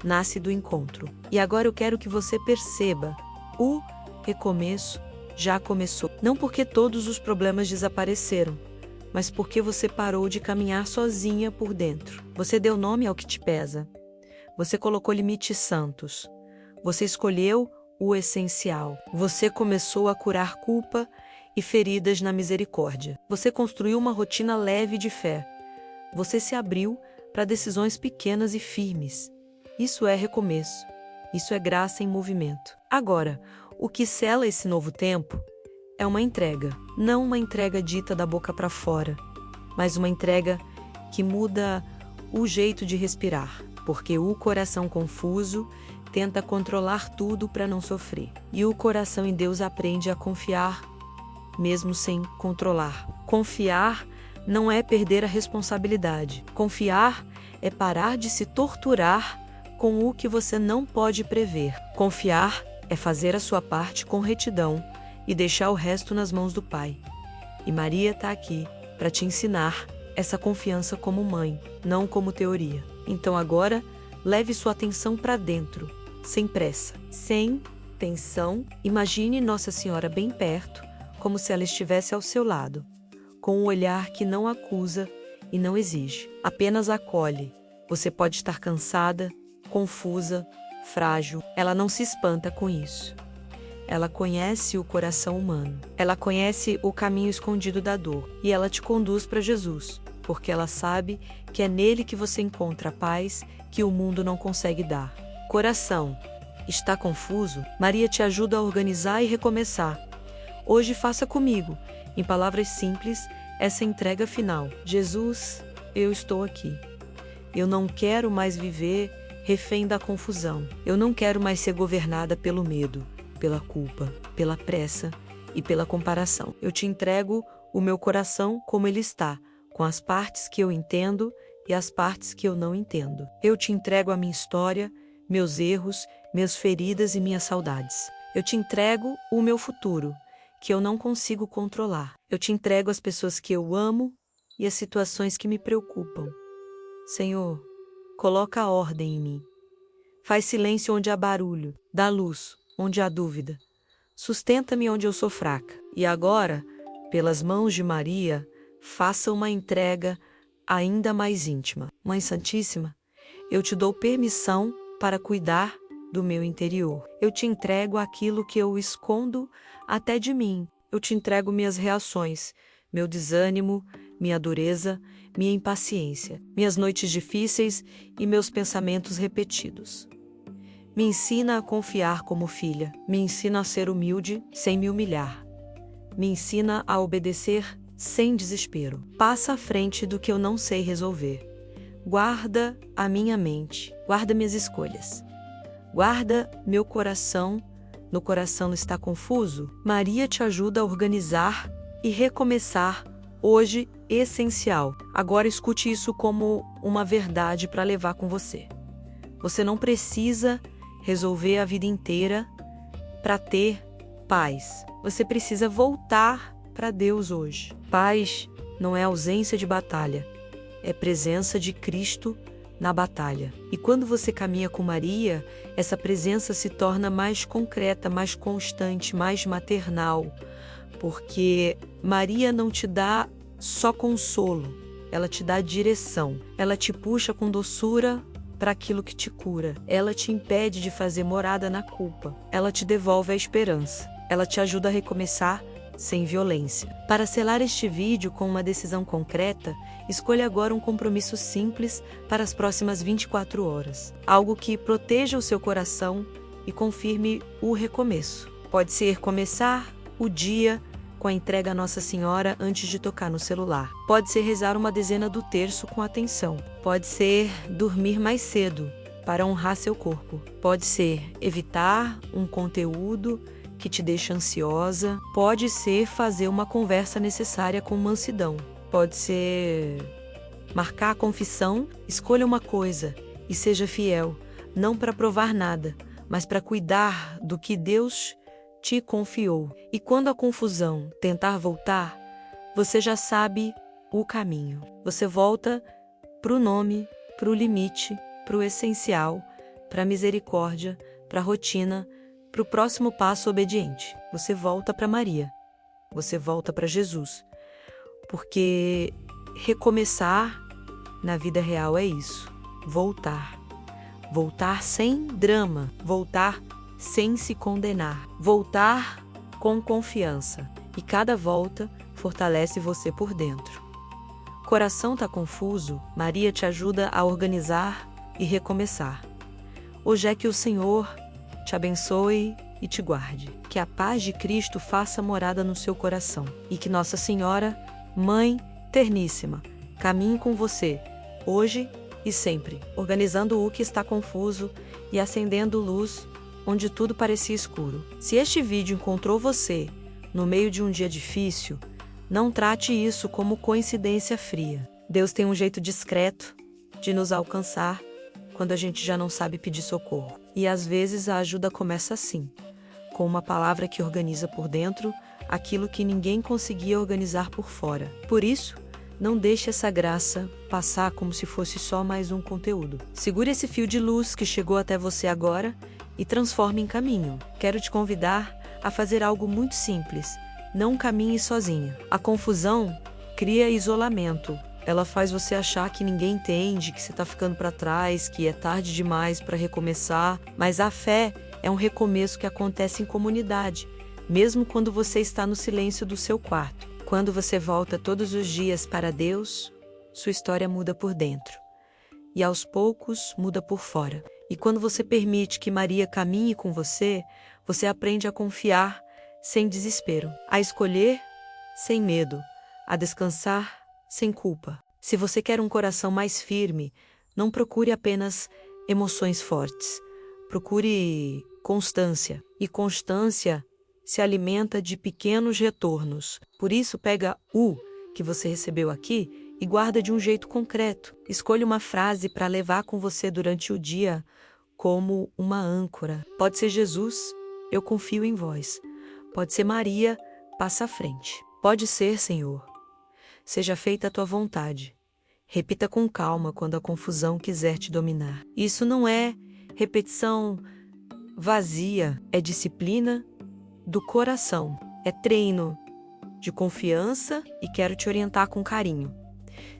nasce do encontro. E agora eu quero que você perceba: o recomeço já começou. Não porque todos os problemas desapareceram, mas porque você parou de caminhar sozinha por dentro. Você deu nome ao que te pesa. Você colocou limites santos. Você escolheu o essencial. Você começou a curar culpa e feridas na misericórdia. Você construiu uma rotina leve de fé. Você se abriu para decisões pequenas e firmes. Isso é recomeço. Isso é graça em movimento. Agora, o que sela esse novo tempo é uma entrega. Não uma entrega dita da boca para fora, mas uma entrega que muda o jeito de respirar, porque o coração confuso tenta controlar tudo para não sofrer. E o coração em Deus aprende a confiar, mesmo sem controlar. Confiar não é perder a responsabilidade. Confiar é parar de se torturar com o que você não pode prever. Confiar é fazer a sua parte com retidão e deixar o resto nas mãos do Pai. E Maria está aqui para te ensinar essa confiança como mãe, não como teoria. Então agora, leve sua atenção para dentro, sem pressa, sem tensão. Imagine Nossa Senhora bem perto, como se ela estivesse ao seu lado, com um olhar que não acusa e não exige, apenas acolhe. Você pode estar cansada, confusa, frágil. Ela não se espanta com isso. Ela conhece o coração humano. Ela conhece o caminho escondido da dor. E ela te conduz para Jesus, porque ela sabe que é nele que você encontra a paz que o mundo não consegue dar. Coração, está confuso? Maria te ajuda a organizar e recomeçar. Hoje faça comigo, em palavras simples, essa entrega final. Jesus, eu estou aqui. Eu não quero mais viver refém da confusão. Eu não quero mais ser governada pelo medo, pela culpa, pela pressa e pela comparação. Eu te entrego o meu coração como ele está, com as partes que eu entendo e as partes que eu não entendo. Eu te entrego a minha história, meus erros, minhas feridas e minhas saudades. Eu te entrego o meu futuro, que eu não consigo controlar. Eu te entrego as pessoas que eu amo e as situações que me preocupam. Senhor, coloca ordem em mim. Faz silêncio onde há barulho, dá luz onde há dúvida. Sustenta-me onde eu sou fraca. E agora, pelas mãos de Maria, faça uma entrega ainda mais íntima. Mãe Santíssima, eu te dou permissão para cuidar do meu interior. Eu te entrego aquilo que eu escondo até de mim. Eu te entrego minhas reações, meu desânimo, minha dureza, minha impaciência, minhas noites difíceis e meus pensamentos repetidos. Me ensina a confiar como filha. Me ensina a ser humilde sem me humilhar. Me ensina a obedecer sem desespero. Passa à frente do que eu não sei resolver. Guarda a minha mente. Guarda minhas escolhas. Guarda meu coração. No coração está confuso? Maria te ajuda a organizar e recomeçar. Hoje, essencial. Agora escute isso como uma verdade para levar com você. Você não precisa resolver a vida inteira para ter paz. Você precisa voltar para Deus hoje. Paz não é ausência de batalha, é presença de Cristo na batalha. E quando você caminha com Maria, essa presença se torna mais concreta, mais constante, mais maternal, porque Maria não te dá só consolo, ela te dá direção, ela te puxa com doçura para aquilo que te cura. Ela te impede de fazer morada na culpa. Ela te devolve a esperança. Ela te ajuda a recomeçar sem violência. Para selar este vídeo com uma decisão concreta, escolha agora um compromisso simples para as próximas 24 horas. Algo que proteja o seu coração e confirme o recomeço. Pode ser começar o dia com a entrega a Nossa Senhora antes de tocar no celular. Pode ser rezar uma dezena do terço com atenção. Pode ser dormir mais cedo para honrar seu corpo. Pode ser evitar um conteúdo que te deixa ansiosa. Pode ser fazer uma conversa necessária com mansidão. Pode ser marcar a confissão. Escolha uma coisa e seja fiel, não para provar nada, mas para cuidar do que Deus te confiou. E quando a confusão tentar voltar, você já sabe o caminho. Você volta para o nome, para o limite, para o essencial, para a misericórdia, para a rotina, para o próximo passo obediente. Você volta para Maria. Você volta para Jesus. Porque recomeçar na vida real é isso. Voltar. Voltar sem drama. Voltar sem se condenar. Voltar com confiança. E cada volta fortalece você por dentro. Coração tá confuso? Maria te ajuda a organizar e recomeçar. Hoje é que o Senhor te abençoe e te guarde. Que a paz de Cristo faça morada no seu coração. E que Nossa Senhora, Mãe Terníssima, caminhe com você, hoje e sempre, organizando o que está confuso e acendendo luz onde tudo parecia escuro. Se este vídeo encontrou você no meio de um dia difícil, não trate isso como coincidência fria. Deus tem um jeito discreto de nos alcançar quando a gente já não sabe pedir socorro. E às vezes a ajuda começa assim, com uma palavra que organiza por dentro aquilo que ninguém conseguia organizar por fora. Por isso, não deixe essa graça passar como se fosse só mais um conteúdo. Segure esse fio de luz que chegou até você agora e transforme em caminho. Quero te convidar a fazer algo muito simples. Não caminhe sozinha. A confusão cria isolamento. Ela faz você achar que ninguém entende, que você está ficando para trás, que é tarde demais para recomeçar. Mas a fé É um recomeço que acontece em comunidade, mesmo quando você está no silêncio do seu quarto. Quando você volta todos os dias para Deus, sua história muda por dentro. E aos poucos muda por fora. E quando você permite que Maria caminhe com você, você aprende a confiar sem desespero, a escolher sem medo, a descansar sem culpa. Se você quer um coração mais firme, não procure apenas emoções fortes. Procure constância. E constância se alimenta de pequenos retornos. Por isso, pega o que você recebeu aqui e guarda de um jeito concreto. Escolha uma frase para levar com você durante o dia como uma âncora. Pode ser Jesus, eu confio em vós. Pode ser Maria, passa à frente. Pode ser, Senhor, seja feita a tua vontade. Repita com calma quando a confusão quiser te dominar. Isso não é repetição vazia, é disciplina do coração. É treino de confiança e quero te orientar com carinho.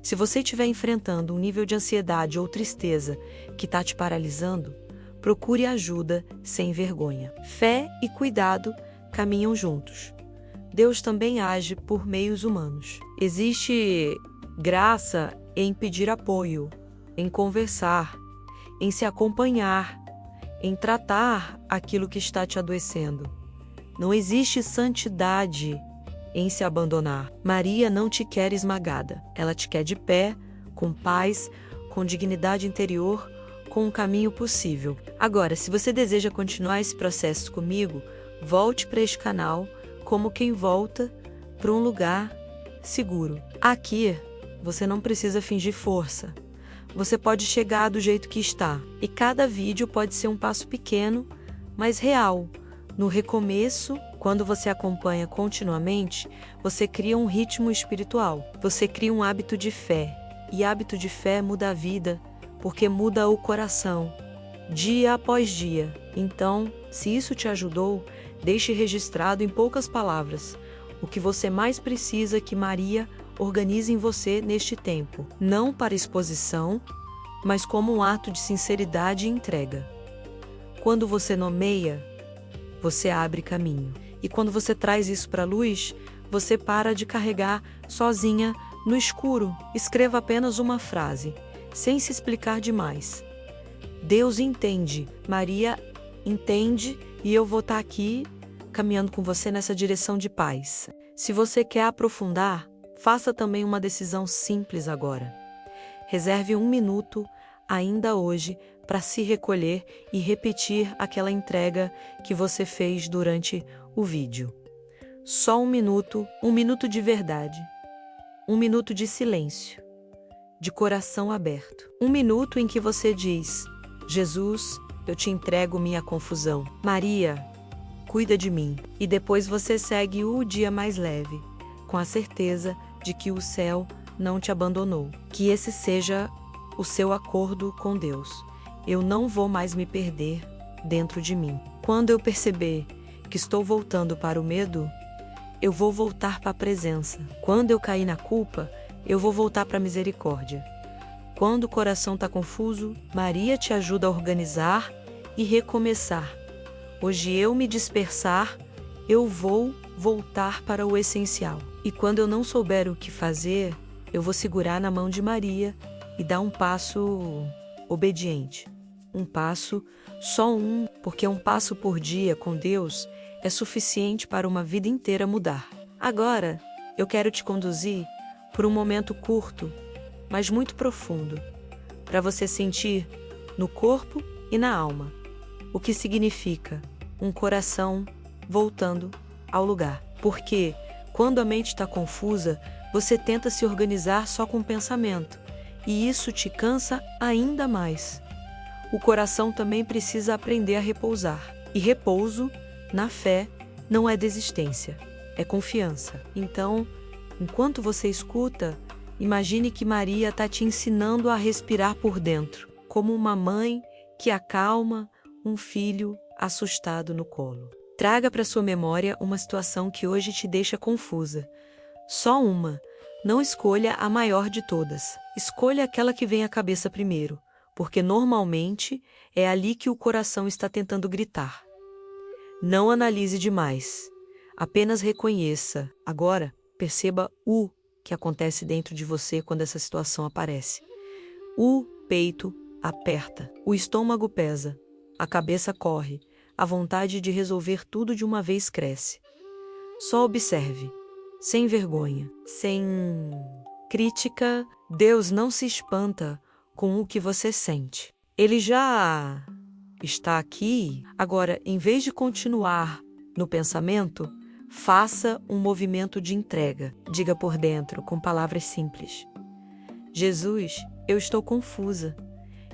Se você estiver enfrentando um nível de ansiedade ou tristeza que está te paralisando, procure ajuda sem vergonha. Fé e cuidado caminham juntos. Deus também age por meios humanos. Existe graça em pedir apoio, em conversar, em se acompanhar, em tratar aquilo que está te adoecendo. Não existe santidade em se abandonar. Maria não te quer esmagada. Ela te quer de pé, com paz, com dignidade interior, com um caminho possível. Agora, se você deseja continuar esse processo comigo, volte para este canal como quem volta para um lugar seguro. Aqui, você não precisa fingir força. Você pode chegar do jeito que está. E cada vídeo pode ser um passo pequeno, mas real. No recomeço, quando você acompanha continuamente, você cria um ritmo espiritual. Você cria um hábito de fé. E hábito de fé muda a vida, porque muda o coração, dia após dia. Então, se isso te ajudou, deixe registrado em poucas palavras o que você mais precisa que Maria organize em você neste tempo. Não para exposição, mas como um ato de sinceridade e entrega. Quando você nomeia, você abre caminho. E quando você traz isso para a luz, você para de carregar sozinha no escuro. Escreva apenas uma frase, sem se explicar demais. Deus entende, Maria entende e eu vou estar aqui caminhando com você nessa direção de paz. Se você quer aprofundar, faça também uma decisão simples agora. Reserve 1 minuto ainda hoje para se recolher e repetir aquela entrega que você fez durante o vídeo. Só 1 minuto de verdade. 1 minuto de silêncio, de coração aberto. 1 minuto em que você diz: Jesus, eu te entrego minha confusão. Maria, cuida de mim. E depois você segue o dia mais leve, com a certeza de que o céu não te abandonou. Que esse seja o seu acordo com Deus. Eu não vou mais me perder dentro de mim. Quando eu perceber que estou voltando para o medo, eu vou voltar para a presença. Quando eu cair na culpa, eu vou voltar para a misericórdia. Quando o coração está confuso, Maria te ajuda a organizar e recomeçar. Hoje eu me dispersar, eu vou voltar para o essencial. E quando eu não souber o que fazer, eu vou segurar na mão de Maria e dar um passo obediente. Um passo, só um, porque um passo por dia com Deus é suficiente para uma vida inteira mudar. Agora, eu quero te conduzir por um momento curto, mas muito profundo, para você sentir no corpo e na alma o que significa um coração voltando ao lugar. Porque quando a mente está confusa, você tenta se organizar só com o pensamento, e isso te cansa ainda mais. O coração também precisa aprender a repousar. E repouso, na fé, não é desistência, é confiança. Então, enquanto você escuta, imagine que Maria está te ensinando a respirar por dentro, como uma mãe que acalma um filho assustado no colo. Traga para sua memória uma situação que hoje te deixa confusa. Só uma. Não escolha a maior de todas. Escolha aquela que vem à cabeça primeiro, porque normalmente é ali que o coração está tentando gritar. Não analise demais. Apenas reconheça. Agora, perceba o que acontece dentro de você quando essa situação aparece. O peito aperta, o estômago pesa, a cabeça corre, a vontade de resolver tudo de uma vez cresce. Só observe, sem vergonha, sem crítica. Deus não se espanta com o que você sente. Ele já está aqui. Agora, em vez de continuar no pensamento, faça um movimento de entrega. Diga por dentro, com palavras simples: Jesus, eu estou confusa.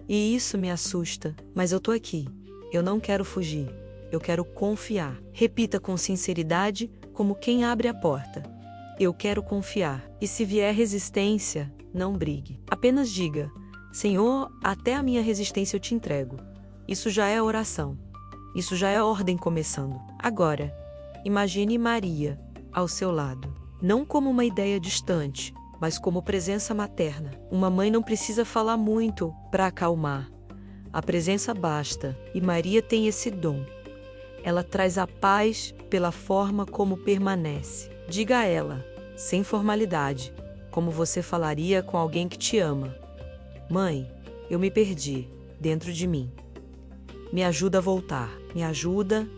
E isso me assusta, mas eu estou aqui. Eu não quero fugir. Eu quero confiar. Repita com sinceridade, como quem abre a porta: eu quero confiar. E se vier resistência, não brigue. Apenas diga: Senhor, até a minha resistência eu te entrego. Isso já é oração. Isso já é ordem começando. Agora, imagine Maria ao seu lado. Não como uma ideia distante, mas como presença materna. Uma mãe não precisa falar muito para acalmar. A presença basta, e Maria tem esse dom. Ela traz a paz pela forma como permanece. Diga a ela, sem formalidade, como você falaria com alguém que te ama: Mãe, eu me perdi dentro de mim. Me ajuda a voltar, me ajuda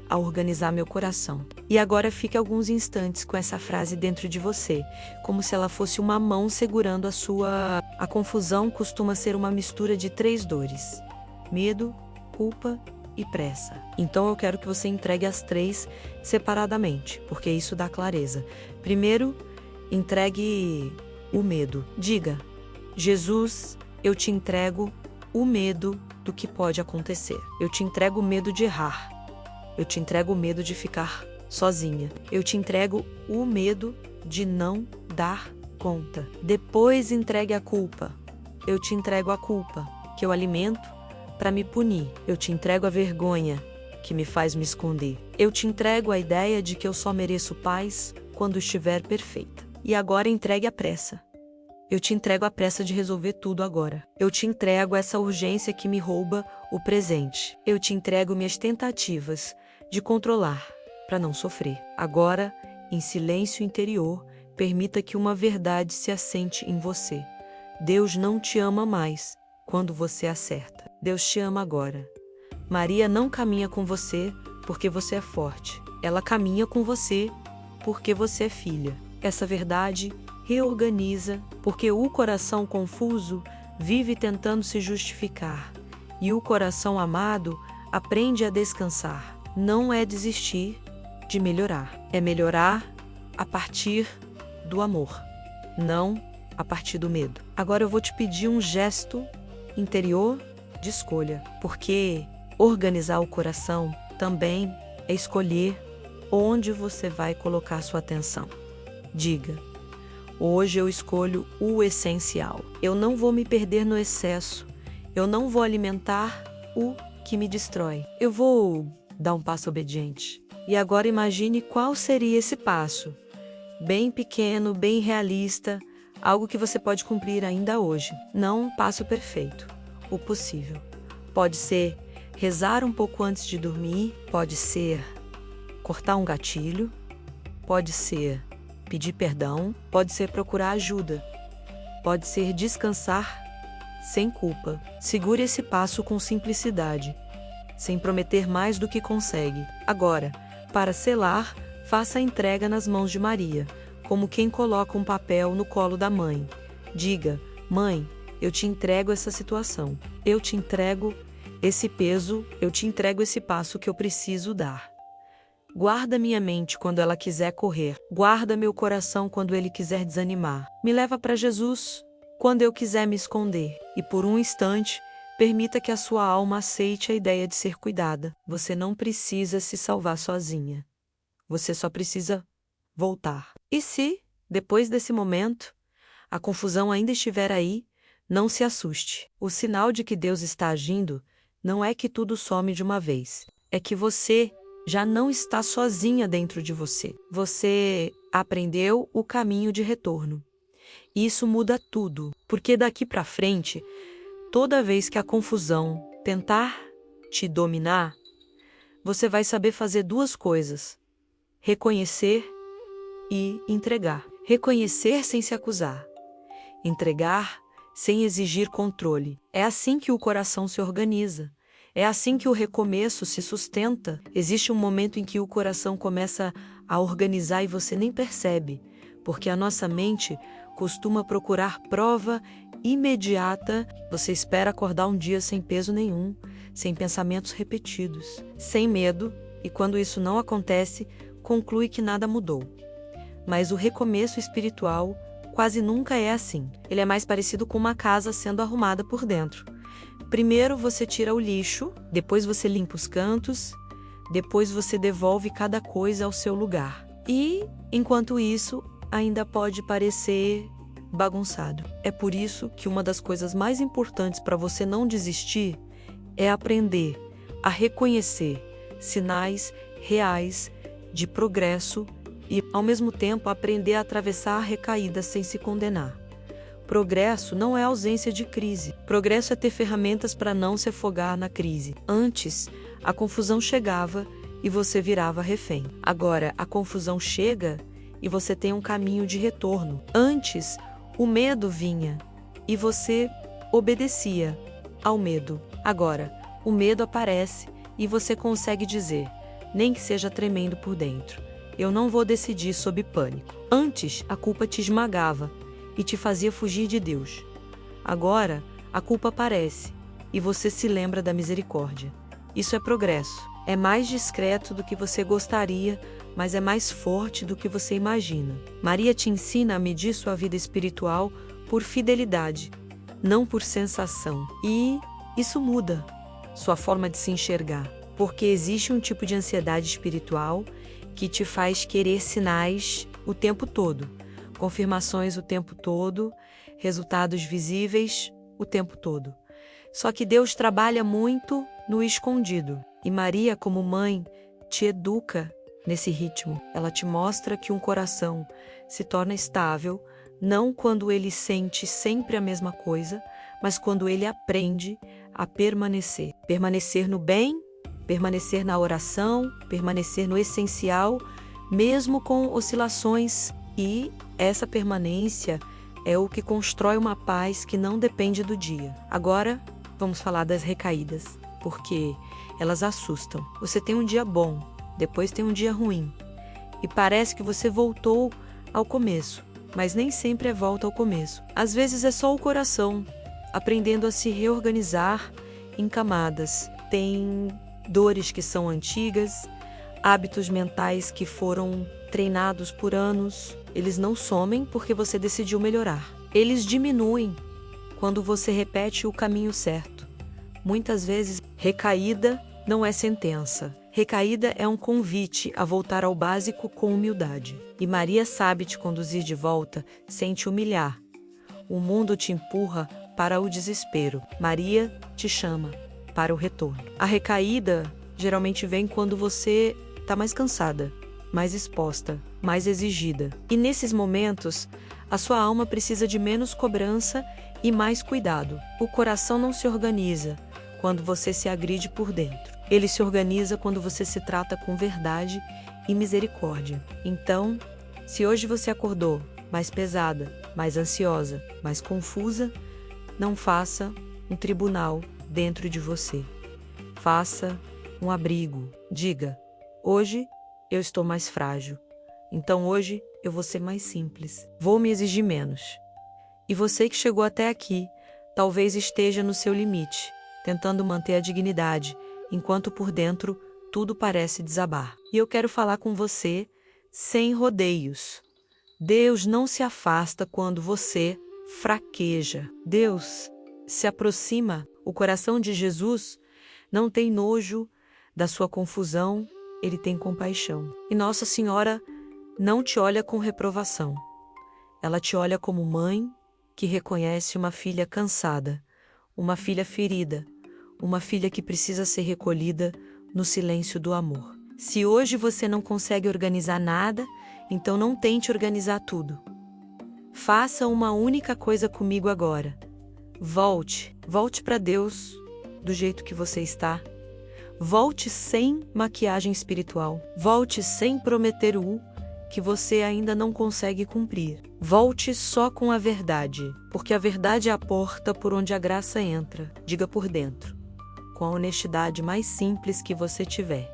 a organizar meu coração. E agora fique alguns instantes com essa frase dentro de você, como se ela fosse uma mão segurando a sua... A confusão costuma ser uma mistura de 3 dores: medo, culpa e pressa. Então eu quero que você entregue as 3 separadamente, porque isso dá clareza. Primeiro, entregue o medo. Diga: Jesus, eu te entrego o medo do que pode acontecer. Eu te entrego o medo de errar. Eu te entrego o medo de ficar sozinha. Eu te entrego o medo de não dar conta. Depois entregue a culpa. Eu te entrego a culpa, que eu alimento para me punir. Eu te entrego a vergonha, que me faz me esconder. Eu te entrego a ideia de que eu só mereço paz quando estiver perfeita. E agora entregue a pressa. Eu te entrego a pressa de resolver tudo agora. Eu te entrego essa urgência que me rouba o presente. Eu te entrego minhas tentativas de controlar para não sofrer. Agora, em silêncio interior, permita que uma verdade se assente em você. Deus não te ama mais quando você acerta. Deus te ama agora. Maria não caminha com você porque você é forte. Ela caminha com você porque você é filha. Essa verdade reorganiza, porque o coração confuso vive tentando se justificar, e o coração amado aprende a descansar. Não é desistir de melhorar, é melhorar a partir do amor, não a partir do medo. Agora eu vou te pedir um gesto interior de escolha, porque organizar o coração também é escolher onde você vai colocar sua atenção. Diga: hoje eu escolho o essencial. Eu não vou me perder no excesso. Eu não vou alimentar o que me destrói. Eu vou dar um passo obediente. E agora imagine qual seria esse passo. Bem pequeno, bem realista, algo que você pode cumprir ainda hoje. Não um passo perfeito, o possível. Pode ser rezar um pouco antes de dormir, pode ser cortar um gatilho, pode ser pedir perdão, pode ser procurar ajuda, pode ser descansar sem culpa. Segure esse passo com simplicidade, sem prometer mais do que consegue. Agora, para selar, faça a entrega nas mãos de Maria, como quem coloca um papel no colo da mãe. Diga: Mãe, eu te entrego essa situação, eu te entrego esse peso, eu te entrego esse passo que eu preciso dar. Guarda minha mente quando ela quiser correr. Guarda meu coração quando ele quiser desanimar. Me leva para Jesus quando eu quiser me esconder. E por um instante, permita que a sua alma aceite a ideia de ser cuidada. Você não precisa se salvar sozinha. Você só precisa voltar. E se, depois desse momento, a confusão ainda estiver aí, não se assuste. O sinal de que Deus está agindo não é que tudo some de uma vez. É que você já não está sozinha dentro de você. Você aprendeu o caminho de retorno. E isso muda tudo, porque daqui para frente, toda vez que a confusão tentar te dominar, você vai saber fazer duas coisas: reconhecer e entregar. Reconhecer sem se acusar. Entregar sem exigir controle. É assim que o coração se organiza. É assim que o recomeço se sustenta. Existe um momento em que o coração começa a organizar e você nem percebe, porque a nossa mente costuma procurar prova imediata. Você espera acordar um dia sem peso nenhum, sem pensamentos repetidos, sem medo, e quando isso não acontece, conclui que nada mudou. Mas o recomeço espiritual quase nunca é assim. Ele é mais parecido com uma casa sendo arrumada por dentro. Primeiro você tira o lixo, depois você limpa os cantos, depois você devolve cada coisa ao seu lugar. E, enquanto isso, ainda pode parecer bagunçado. É por isso que uma das coisas mais importantes para você não desistir é aprender a reconhecer sinais reais de progresso e, ao mesmo tempo, aprender a atravessar a recaída sem se condenar. Progresso não é ausência de crise. Progresso é ter ferramentas para não se afogar na crise. Antes, a confusão chegava e você virava refém. Agora, a confusão chega e você tem um caminho de retorno. Antes, o medo vinha e você obedecia ao medo. Agora, o medo aparece e você consegue dizer, nem que seja tremendo por dentro: eu não vou decidir sob pânico. Antes, a culpa te esmagava e te fazia fugir de Deus. Agora, a culpa aparece e você se lembra da misericórdia. Isso é progresso. É mais discreto do que você gostaria, mas é mais forte do que você imagina. Maria te ensina a medir sua vida espiritual por fidelidade, não por sensação. E isso muda sua forma de se enxergar, porque existe um tipo de ansiedade espiritual que te faz querer sinais o tempo todo, confirmações o tempo todo, resultados visíveis o tempo todo. Só que Deus trabalha muito no escondido. E Maria, como mãe, te educa nesse ritmo. Ela te mostra que um coração se torna estável, não quando ele sente sempre a mesma coisa, mas quando ele aprende a permanecer. Permanecer no bem, permanecer na oração, permanecer no essencial, mesmo com oscilações. E essa permanência é o que constrói uma paz que não depende do dia. Agora, vamos falar das recaídas, porque elas assustam. Você tem um dia bom, depois tem um dia ruim, e parece que você voltou ao começo, mas nem sempre é volta ao começo. Às vezes é só o coração aprendendo a se reorganizar em camadas. Tem dores que são antigas, hábitos mentais que foram treinados por anos. Eles não somem porque você decidiu melhorar. Eles diminuem quando você repete o caminho certo. Muitas vezes, recaída não é sentença. Recaída é um convite a voltar ao básico com humildade. E Maria sabe te conduzir de volta sem te humilhar. O mundo te empurra para o desespero. Maria te chama para o retorno. A recaída geralmente vem quando você está mais cansada, mais exposta, mais exigida. E nesses momentos, a sua alma precisa de menos cobrança e mais cuidado. O coração não se organiza quando você se agride por dentro. Ele se organiza quando você se trata com verdade e misericórdia. Então, se hoje você acordou mais pesada, mais ansiosa, mais confusa, não faça um tribunal dentro de você. Faça um abrigo. Diga: hoje eu estou mais frágil. Então hoje eu vou ser mais simples. Vou me exigir menos. E você que chegou até aqui, talvez esteja no seu limite, tentando manter a dignidade, enquanto por dentro tudo parece desabar. E eu quero falar com você sem rodeios. Deus não se afasta quando você fraqueja. Deus se aproxima. O coração de Jesus não tem nojo da sua confusão, ele tem compaixão. E Nossa Senhora não te olha com reprovação. Ela te olha como mãe que reconhece uma filha cansada, uma filha ferida, uma filha que precisa ser recolhida no silêncio do amor. Se hoje você não consegue organizar nada, então não tente organizar tudo. Faça uma única coisa comigo agora. Volte para Deus do jeito que você está. Volte sem maquiagem espiritual. Volte sem prometer o que você ainda não consegue cumprir. Volte só com a verdade, porque a verdade é a porta por onde a graça entra. Diga por dentro, com a honestidade mais simples que você tiver: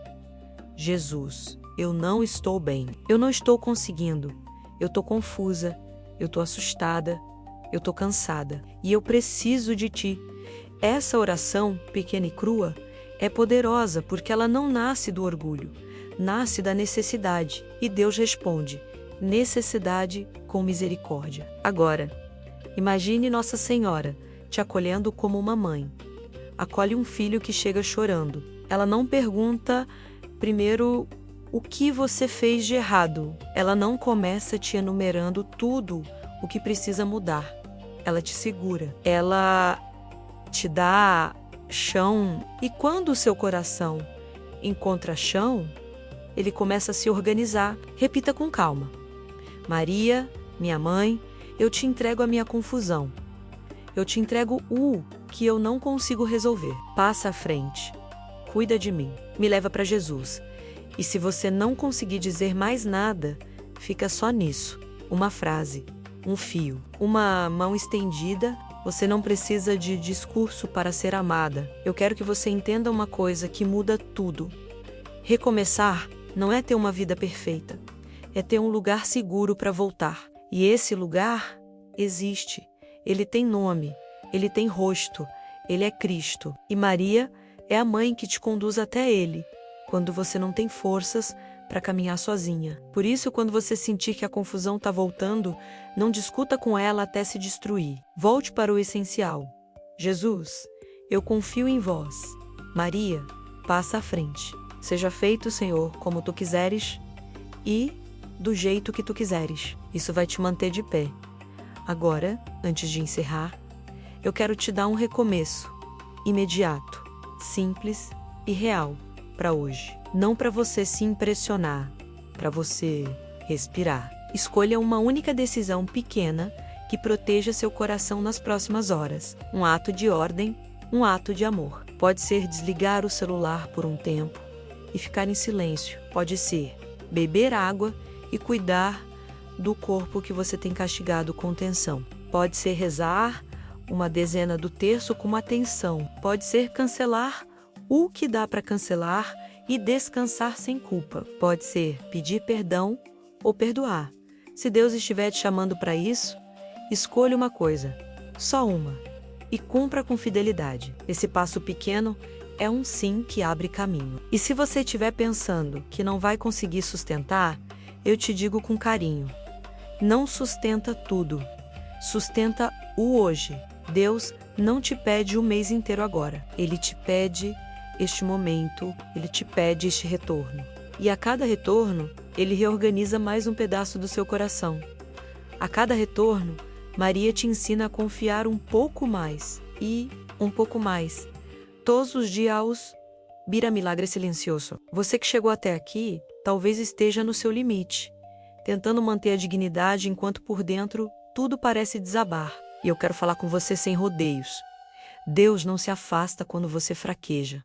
Jesus, eu não estou bem. Eu não estou conseguindo. Eu estou confusa. Eu estou assustada. Eu estou cansada. E eu preciso de ti. Essa oração, pequena e crua, é poderosa porque ela não nasce do orgulho. Nasce da necessidade. E Deus responde: necessidade com misericórdia. Agora, imagine Nossa Senhora te acolhendo como uma mãe. Acolhe um filho que chega chorando. Ela não pergunta primeiro o que você fez de errado. Ela não começa te enumerando tudo o que precisa mudar. Ela te segura. Ela te dá chão. E quando o seu coração encontra chão, ele começa a se organizar. Repita com calma: Maria, minha mãe, eu te entrego a minha confusão. Eu te entrego o que eu não consigo resolver. Passa à frente. Cuida de mim. Me leva para Jesus. E se você não conseguir dizer mais nada, fica só nisso. Uma frase, um fio, uma mão estendida. Você não precisa de discurso para ser amada. Eu quero que você entenda uma coisa que muda tudo. Recomeçar não é ter uma vida perfeita. É ter um lugar seguro para voltar. E esse lugar existe. Ele tem nome. Ele tem rosto. Ele é Cristo. E Maria é a mãe que te conduz até Ele, quando você não tem forças para caminhar sozinha. Por isso, quando você sentir que a confusão está voltando, não discuta com ela até se destruir. Volte para o essencial. Jesus, eu confio em vós. Maria, passa à frente. Seja feito, Senhor, como tu quiseres e do jeito que tu quiseres. Isso vai te manter de pé. Agora, antes de encerrar, eu quero te dar um recomeço imediato, simples e real para hoje. Não para você se impressionar, para você respirar. Escolha uma única decisão pequena que proteja seu coração nas próximas horas. Um ato de ordem, um ato de amor. Pode ser desligar o celular por um tempo e ficar em silêncio. Pode ser beber água e cuidar do corpo que você tem castigado com tensão. Pode ser rezar uma dezena do terço com atenção. Pode ser cancelar o que dá para cancelar e descansar sem culpa. Pode ser pedir perdão ou perdoar. Se Deus estiver te chamando para isso, escolha uma coisa, só uma, e cumpra com fidelidade. Esse passo pequeno é um sim que abre caminho. E se você estiver pensando que não vai conseguir sustentar, eu te digo com carinho: não sustenta tudo, sustenta o hoje. Deus não te pede o mês inteiro agora. Ele te pede este momento, Ele te pede este retorno. E a cada retorno, Ele reorganiza mais um pedaço do seu coração. A cada retorno, Maria te ensina a confiar um pouco mais e um pouco mais. Todos os dias vira milagre silencioso. Você que chegou até aqui, talvez esteja no seu limite, tentando manter a dignidade enquanto por dentro tudo parece desabar. E eu quero falar com você sem rodeios. Deus não se afasta quando você fraqueja.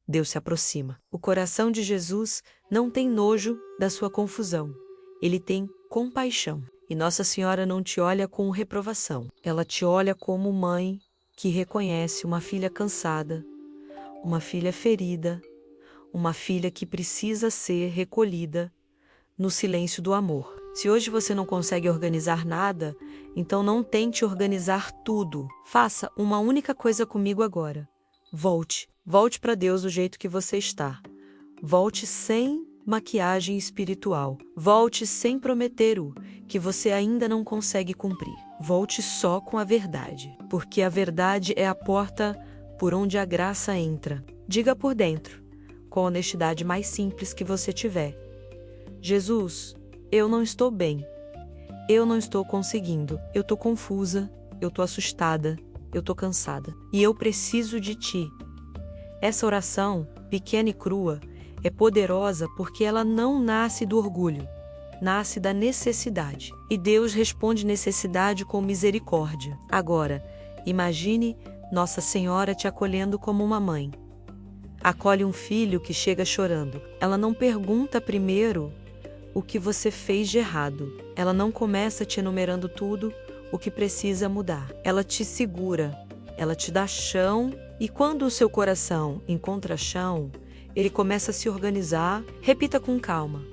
Deus se aproxima. O coração de Jesus não tem nojo da sua confusão. Ele tem compaixão. E Nossa Senhora não te olha com reprovação. Ela te olha como mãe que reconhece uma filha cansada, uma filha ferida, uma filha que precisa ser recolhida no silêncio do amor. Se hoje você não consegue organizar nada, então não tente organizar tudo. Faça uma única coisa comigo agora. Volte. Volte para Deus do jeito que você está. Volte sem maquiagem espiritual. Volte sem prometer o que você ainda não consegue cumprir. Volte só com a verdade, porque a verdade é a porta por onde a graça entra. Diga por dentro, com a honestidade mais simples que você tiver: Jesus, eu não estou bem. Eu não estou conseguindo. Eu estou confusa. Eu estou assustada. Eu estou cansada. E eu preciso de ti. Essa oração, pequena e crua, é poderosa porque ela não nasce do orgulho. Nasce da necessidade. E Deus responde necessidade com misericórdia. Agora, imagine Nossa Senhora te acolhendo como uma mãe. acolhe um filho que chega chorando. Ela não pergunta primeiro o que você fez de errado. Ela não começa te enumerando tudo o que precisa mudar. Ela te segura, ela te dá chão, e quando o seu coração encontra chão, ele começa a se organizar. Repita com calma: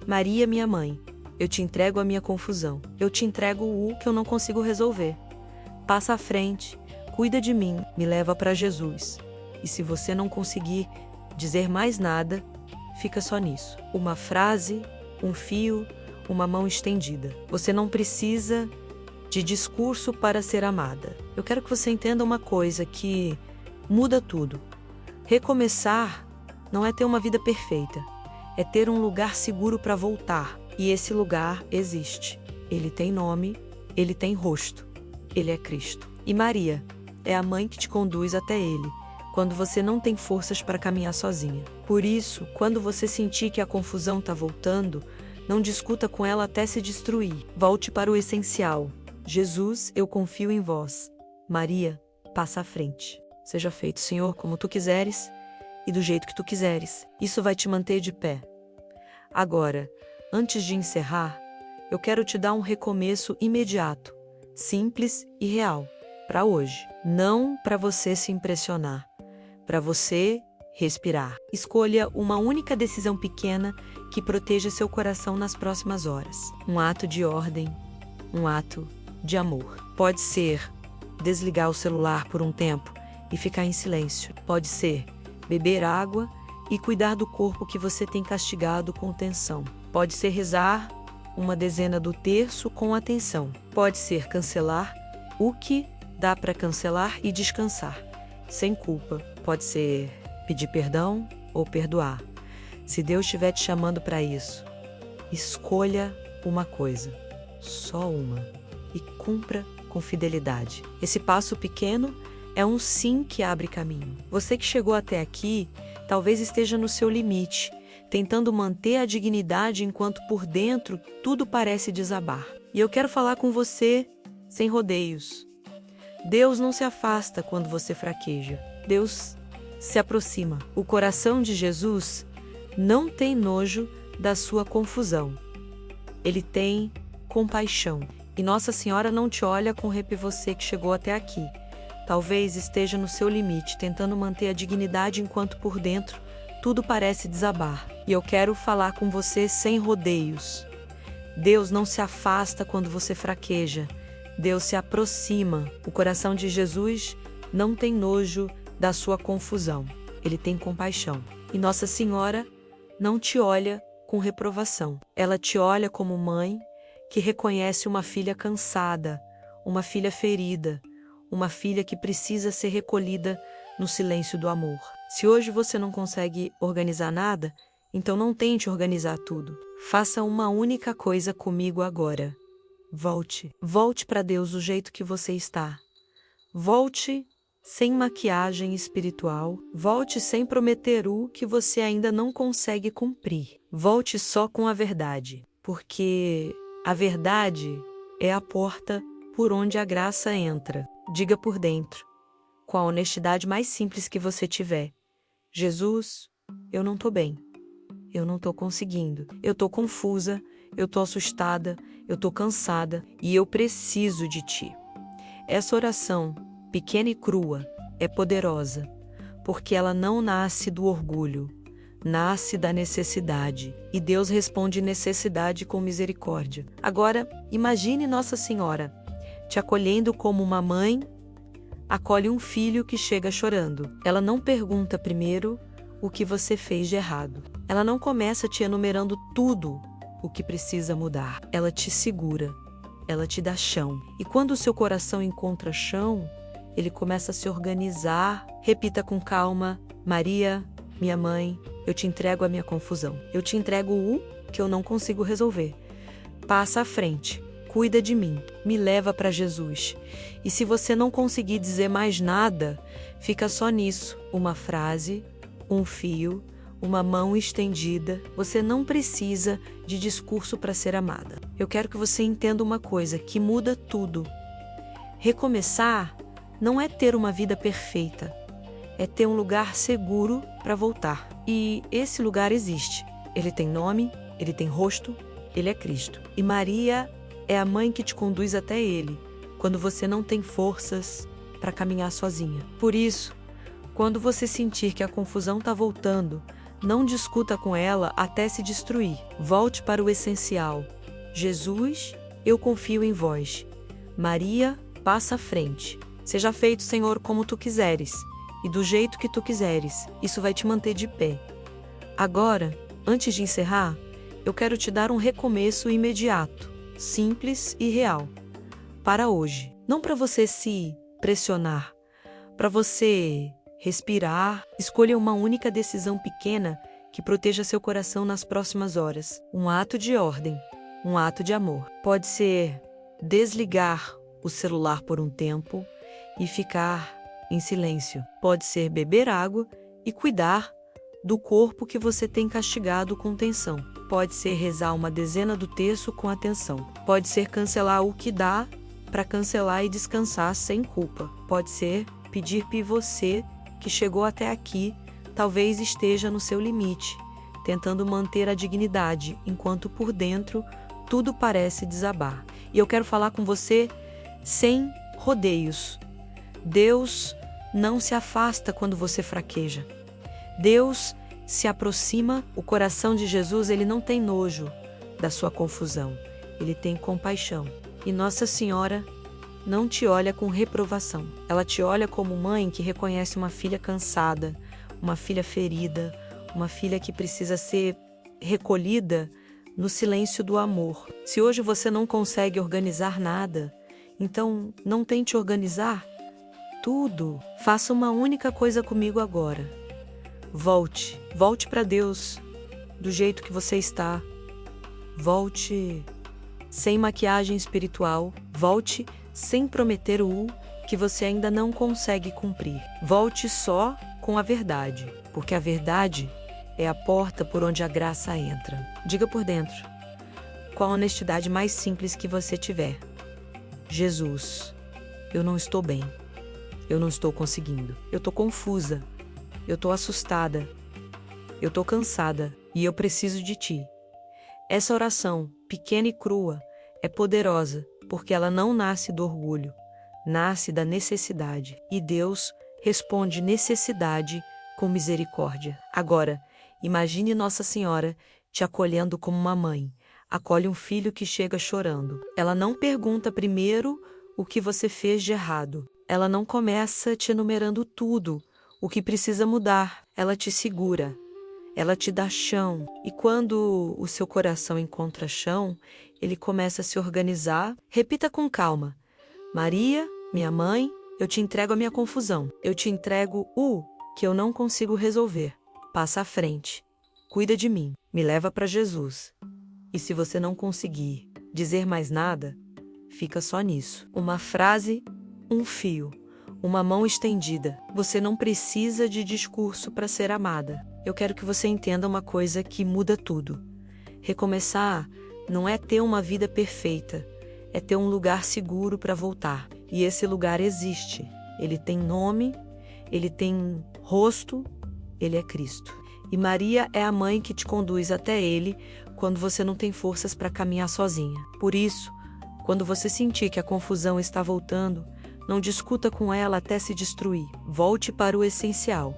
Maria, minha mãe, eu te entrego a minha confusão. Eu te entrego o que eu não consigo resolver. Passa à frente, cuida de mim, me leva para Jesus. E se você não conseguir dizer mais nada, fica só nisso. Uma frase, um fio, uma mão estendida. Você não precisa de discurso para ser amada. Eu quero que você entenda uma coisa que muda tudo. Recomeçar não é ter uma vida perfeita, é ter um lugar seguro para voltar. E esse lugar existe. Ele tem nome, ele tem rosto. Ele é Cristo. E Maria é a mãe que te conduz até ele, quando você não tem forças para caminhar sozinha. Por isso, quando você sentir que a confusão está voltando, não discuta com ela até se destruir. Volte para o essencial. Jesus, eu confio em vós. Maria, passa à frente. Seja feito, Senhor, como tu quiseres e do jeito que tu quiseres. Isso vai te manter de pé. Agora, antes de encerrar, eu quero te dar um recomeço imediato, simples e real, para hoje. Não para você se impressionar, para você respirar. Escolha uma única decisão pequena que proteja seu coração nas próximas horas. Um ato de ordem, um ato de amor. Pode ser desligar o celular por um tempo e ficar em silêncio. Pode ser beber água e cuidar do corpo que você tem castigado com tensão. Pode ser rezar uma dezena do terço com atenção. Pode ser cancelar o que dá para cancelar e descansar, sem culpa. Pode ser pedir perdão ou perdoar. Se Deus estiver te chamando para isso, escolha uma coisa, só uma, e cumpra com fidelidade. Esse passo pequeno é um sim que abre caminho. Você que chegou até aqui, talvez esteja no seu limite, tentando manter a dignidade enquanto por dentro tudo parece desabar. E eu quero falar com você sem rodeios. Deus não se afasta quando você fraqueja. Deus se aproxima. O coração de Jesus não tem nojo da sua confusão. Ele tem compaixão. E Nossa Senhora não te olha com você que chegou até aqui. Talvez esteja no seu limite, tentando manter a dignidade enquanto por dentro tudo parece desabar. E eu quero falar com você sem rodeios. Deus não se afasta quando você fraqueja. Deus se aproxima. O coração de Jesus não tem nojo da sua confusão. Ele tem compaixão. E Nossa Senhora não te olha com reprovação. Ela te olha como mãe que reconhece uma filha cansada, uma filha ferida, uma filha que precisa ser recolhida no silêncio do amor. Se hoje você não consegue organizar nada, então não tente organizar tudo. Faça uma única coisa comigo agora. Volte. Volte para Deus do jeito que você está. Volte sem maquiagem espiritual. Volte sem prometer o que você ainda não consegue cumprir. Volte só com a verdade, porque a verdade é a porta por onde a graça entra. Diga por dentro, com a honestidade mais simples que você tiver: Jesus, eu não estou bem. Eu não estou conseguindo. Eu estou confusa, eu estou assustada, eu estou cansada e eu preciso de ti. Essa oração, pequena e crua, é poderosa, porque ela não nasce do orgulho, nasce da necessidade. E Deus responde necessidade com misericórdia. Agora, imagine Nossa Senhora te acolhendo como uma mãe acolhe um filho que chega chorando. Ela não pergunta primeiro o que você fez de errado. Ela não começa te enumerando tudo o que precisa mudar. Ela te segura, ela te dá chão. E quando o seu coração encontra chão, ele começa a se organizar. Repita com calma: Maria, minha mãe, eu te entrego a minha confusão. Eu te entrego o que eu não consigo resolver. Passa à frente. Cuida de mim, me leva para Jesus. E se você não conseguir dizer mais nada, fica só nisso. Uma frase, um fio, uma mão estendida. Você não precisa de discurso para ser amada. Eu quero que você entenda uma coisa que muda tudo. Recomeçar não é ter uma vida perfeita. é ter um lugar seguro para voltar. E esse lugar existe. Ele tem nome, ele tem rosto, ele é Cristo. E Maria é a mãe que te conduz até ele, quando você não tem forças para caminhar sozinha. Por isso, quando você sentir que a confusão está voltando, não discuta com ela até se destruir. Volte para o essencial. Jesus, eu confio em vós. Maria, passa à frente. Seja feito, Senhor, como tu quiseres, e do jeito que tu quiseres. Isso vai te manter de pé. Agora, antes de encerrar, eu quero te dar um recomeço imediato, simples e real. Para hoje. Não para você se pressionar, para você respirar. Escolha uma única decisão pequena que proteja seu coração nas próximas horas. Um ato de ordem, um ato de amor. Pode ser desligar o celular por um tempo e ficar em silêncio. Pode ser beber água e cuidar do corpo que você tem castigado com tensão. Pode ser rezar uma dezena do terço com atenção. Pode ser cancelar o que dá para cancelar e descansar sem culpa. Pode ser pedir para você que chegou até aqui, talvez esteja no seu limite, tentando manter a dignidade, enquanto por dentro tudo parece desabar. E eu quero falar com você sem rodeios. Deus não se afasta quando você fraqueja. Deus se aproxima. O coração de Jesus, ele não tem nojo da sua confusão. Ele tem compaixão. E Nossa Senhora não te olha com reprovação. Ela te olha como mãe que reconhece uma filha cansada, uma filha ferida, uma filha que precisa ser recolhida no silêncio do amor. Se hoje você não consegue organizar nada, então não tente organizar tudo. Faça uma única coisa comigo agora. Volte para Deus do jeito que você está. Volte sem maquiagem espiritual. Volte sem prometer o que você ainda não consegue cumprir. Volte só com a verdade, porque a verdade é a porta por onde a graça entra. Diga por dentro, com a honestidade mais simples que você tiver: Jesus, eu não estou bem. Eu não estou conseguindo. Eu estou confusa. Eu estou assustada. Eu estou cansada e eu preciso de ti. Essa oração, pequena e crua, é poderosa, porque ela não nasce do orgulho, nasce da necessidade. E Deus responde necessidade com misericórdia. Agora, imagine Nossa Senhora te acolhendo como uma mãe acolhe um filho que chega chorando. Ela não pergunta primeiro o que você fez de errado. Ela não começa te enumerando tudo o que precisa mudar. Ela te segura. Ela te dá chão. E quando o seu coração encontra chão, ele começa a se organizar. Repita com calma: Maria, minha mãe, eu te entrego a minha confusão. Eu te entrego o que eu não consigo resolver. Passa à frente. Cuida de mim. Me leva para Jesus. E se você não conseguir dizer mais nada, fica só nisso. Uma frase, um fio, uma mão estendida. Você não precisa de discurso para ser amada. Eu quero que você entenda uma coisa que muda tudo. Recomeçar não é ter uma vida perfeita, é ter um lugar seguro para voltar. E esse lugar existe. Ele tem nome, ele tem rosto, ele é Cristo. E Maria é a mãe que te conduz até ele quando você não tem forças para caminhar sozinha. Por isso, quando você sentir que a confusão está voltando, não discuta com ela até se destruir. Volte para o essencial.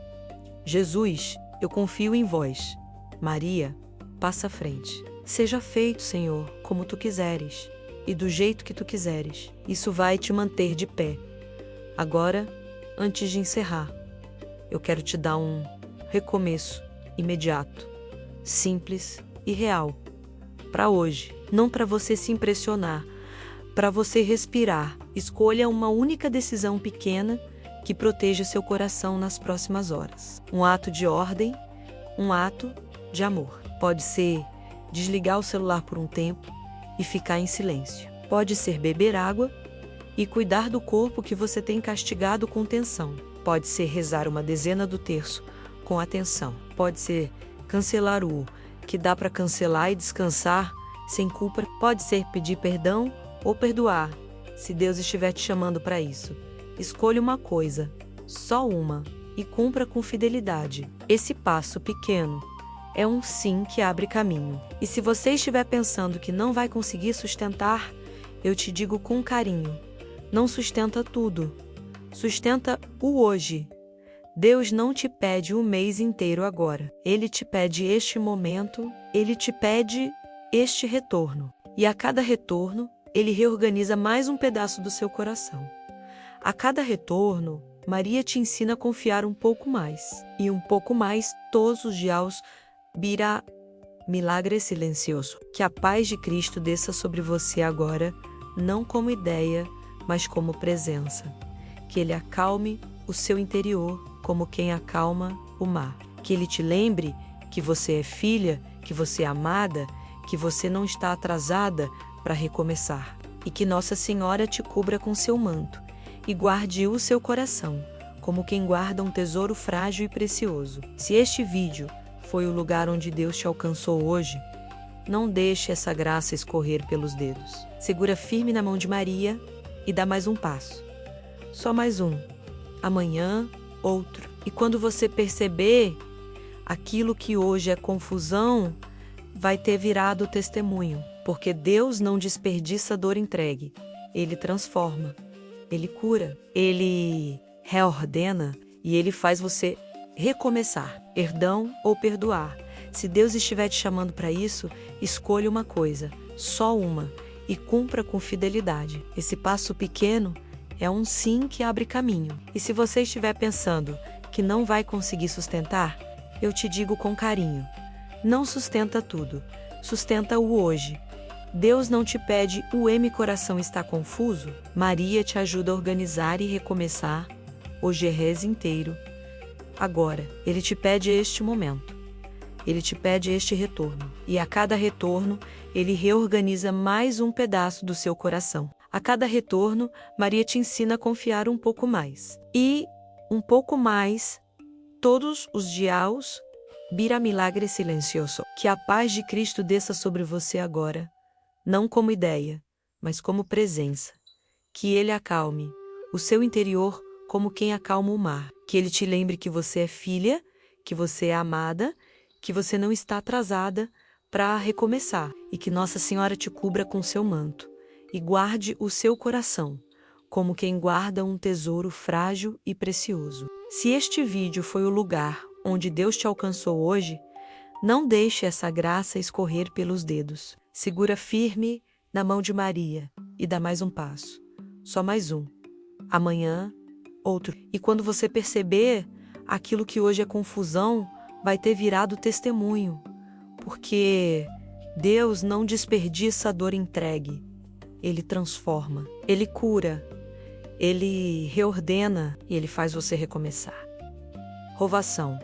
Jesus, eu confio em vós. Maria, passa à frente. Seja feito, Senhor, como tu quiseres e do jeito que tu quiseres. Isso vai te manter de pé. Agora, antes de encerrar, eu quero te dar um recomeço imediato, simples e real, para hoje, não para você se impressionar, para você respirar. Escolha uma única decisão pequena que proteja seu coração nas próximas horas. Um ato de ordem, um ato de amor. Pode ser desligar o celular por um tempo e ficar em silêncio. Pode ser beber água e cuidar do corpo que você tem castigado com tensão. Pode ser rezar uma dezena do terço com atenção. Pode ser cancelar o que dá para cancelar e descansar sem culpa. Pode ser pedir perdão ou perdoar, se Deus estiver te chamando para isso. Escolha uma coisa, só uma, e cumpra com fidelidade. Esse passo pequeno é um sim que abre caminho. E se você estiver pensando que não vai conseguir sustentar, eu te digo com carinho: não sustenta tudo. Sustenta o hoje. Deus não te pede o mês inteiro agora. Ele te pede este momento, ele te pede este retorno. E a cada retorno, ele reorganiza mais um pedaço do seu coração. A cada retorno, Maria te ensina a confiar um pouco mais. E um pouco mais todos os dias virá milagre silencioso. Que a paz de Cristo desça sobre você agora, não como ideia, mas como presença. Que ele acalme o seu interior como quem acalma o mar. Que ele te lembre que você é filha, que você é amada, que você não está atrasada para recomeçar. E que Nossa Senhora te cubra com seu manto e guarde o seu coração, como quem guarda um tesouro frágil e precioso. Se este vídeo foi o lugar onde Deus te alcançou hoje, não deixe essa graça escorrer pelos dedos. Segura firme na mão de Maria e dá mais um passo. Só mais um. Amanhã, outro. E quando você perceber, aquilo que hoje é confusão vai ter virado testemunho, porque Deus não desperdiça dor entregue. Ele transforma, ele cura, ele reordena e ele faz você recomeçar, perdão ou perdoar. Se Deus estiver te chamando para isso, escolha uma coisa, só uma, e cumpra com fidelidade. Esse passo pequeno é um sim que abre caminho. E se você estiver pensando que não vai conseguir sustentar, eu te digo com carinho: não sustenta tudo, sustenta o hoje. Deus não te pede o coração está confuso? Maria te ajuda a organizar e recomeçar o Gerês inteiro. Agora, ele te pede este momento. Ele te pede este retorno. E a cada retorno, ele reorganiza mais um pedaço do seu coração. A cada retorno, Maria te ensina a confiar um pouco mais. E um pouco mais, todos os dias, virá milagre silencioso. Que a paz de Cristo desça sobre você agora, não como ideia, mas como presença. Que ele acalme o seu interior como quem acalma o mar. Que ele te lembre que você é filha, que você é amada, que você não está atrasada para recomeçar. E que Nossa Senhora te cubra com seu manto e guarde o seu coração, como quem guarda um tesouro frágil e precioso. Se este vídeo foi o lugar onde Deus te alcançou hoje, não deixe essa graça escorrer pelos dedos. Segura firme na mão de Maria e dá mais um passo. Só mais um. Amanhã, outro. E quando você perceber, aquilo que hoje é confusão vai ter virado testemunho, porque Deus não desperdiça a dor entregue. Ele transforma, ele cura, ele reordena e ele faz você recomeçar. Rovação.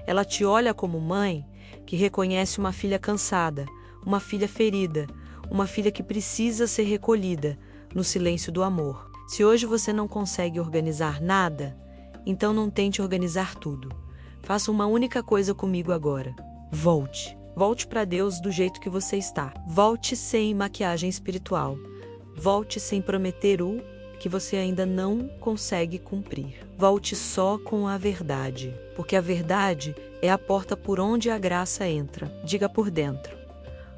Ela te olha como mãe que reconhece uma filha cansada, uma filha ferida, uma filha que precisa ser recolhida no silêncio do amor. Se hoje você não consegue organizar nada, então não tente organizar tudo. Faça uma única coisa comigo agora. Volte. Volte para Deus do jeito que você está. Volte sem maquiagem espiritual. Volte sem prometer o que você ainda não consegue cumprir. Volte só com a verdade, porque a verdade é a porta por onde a graça entra. Diga por dentro,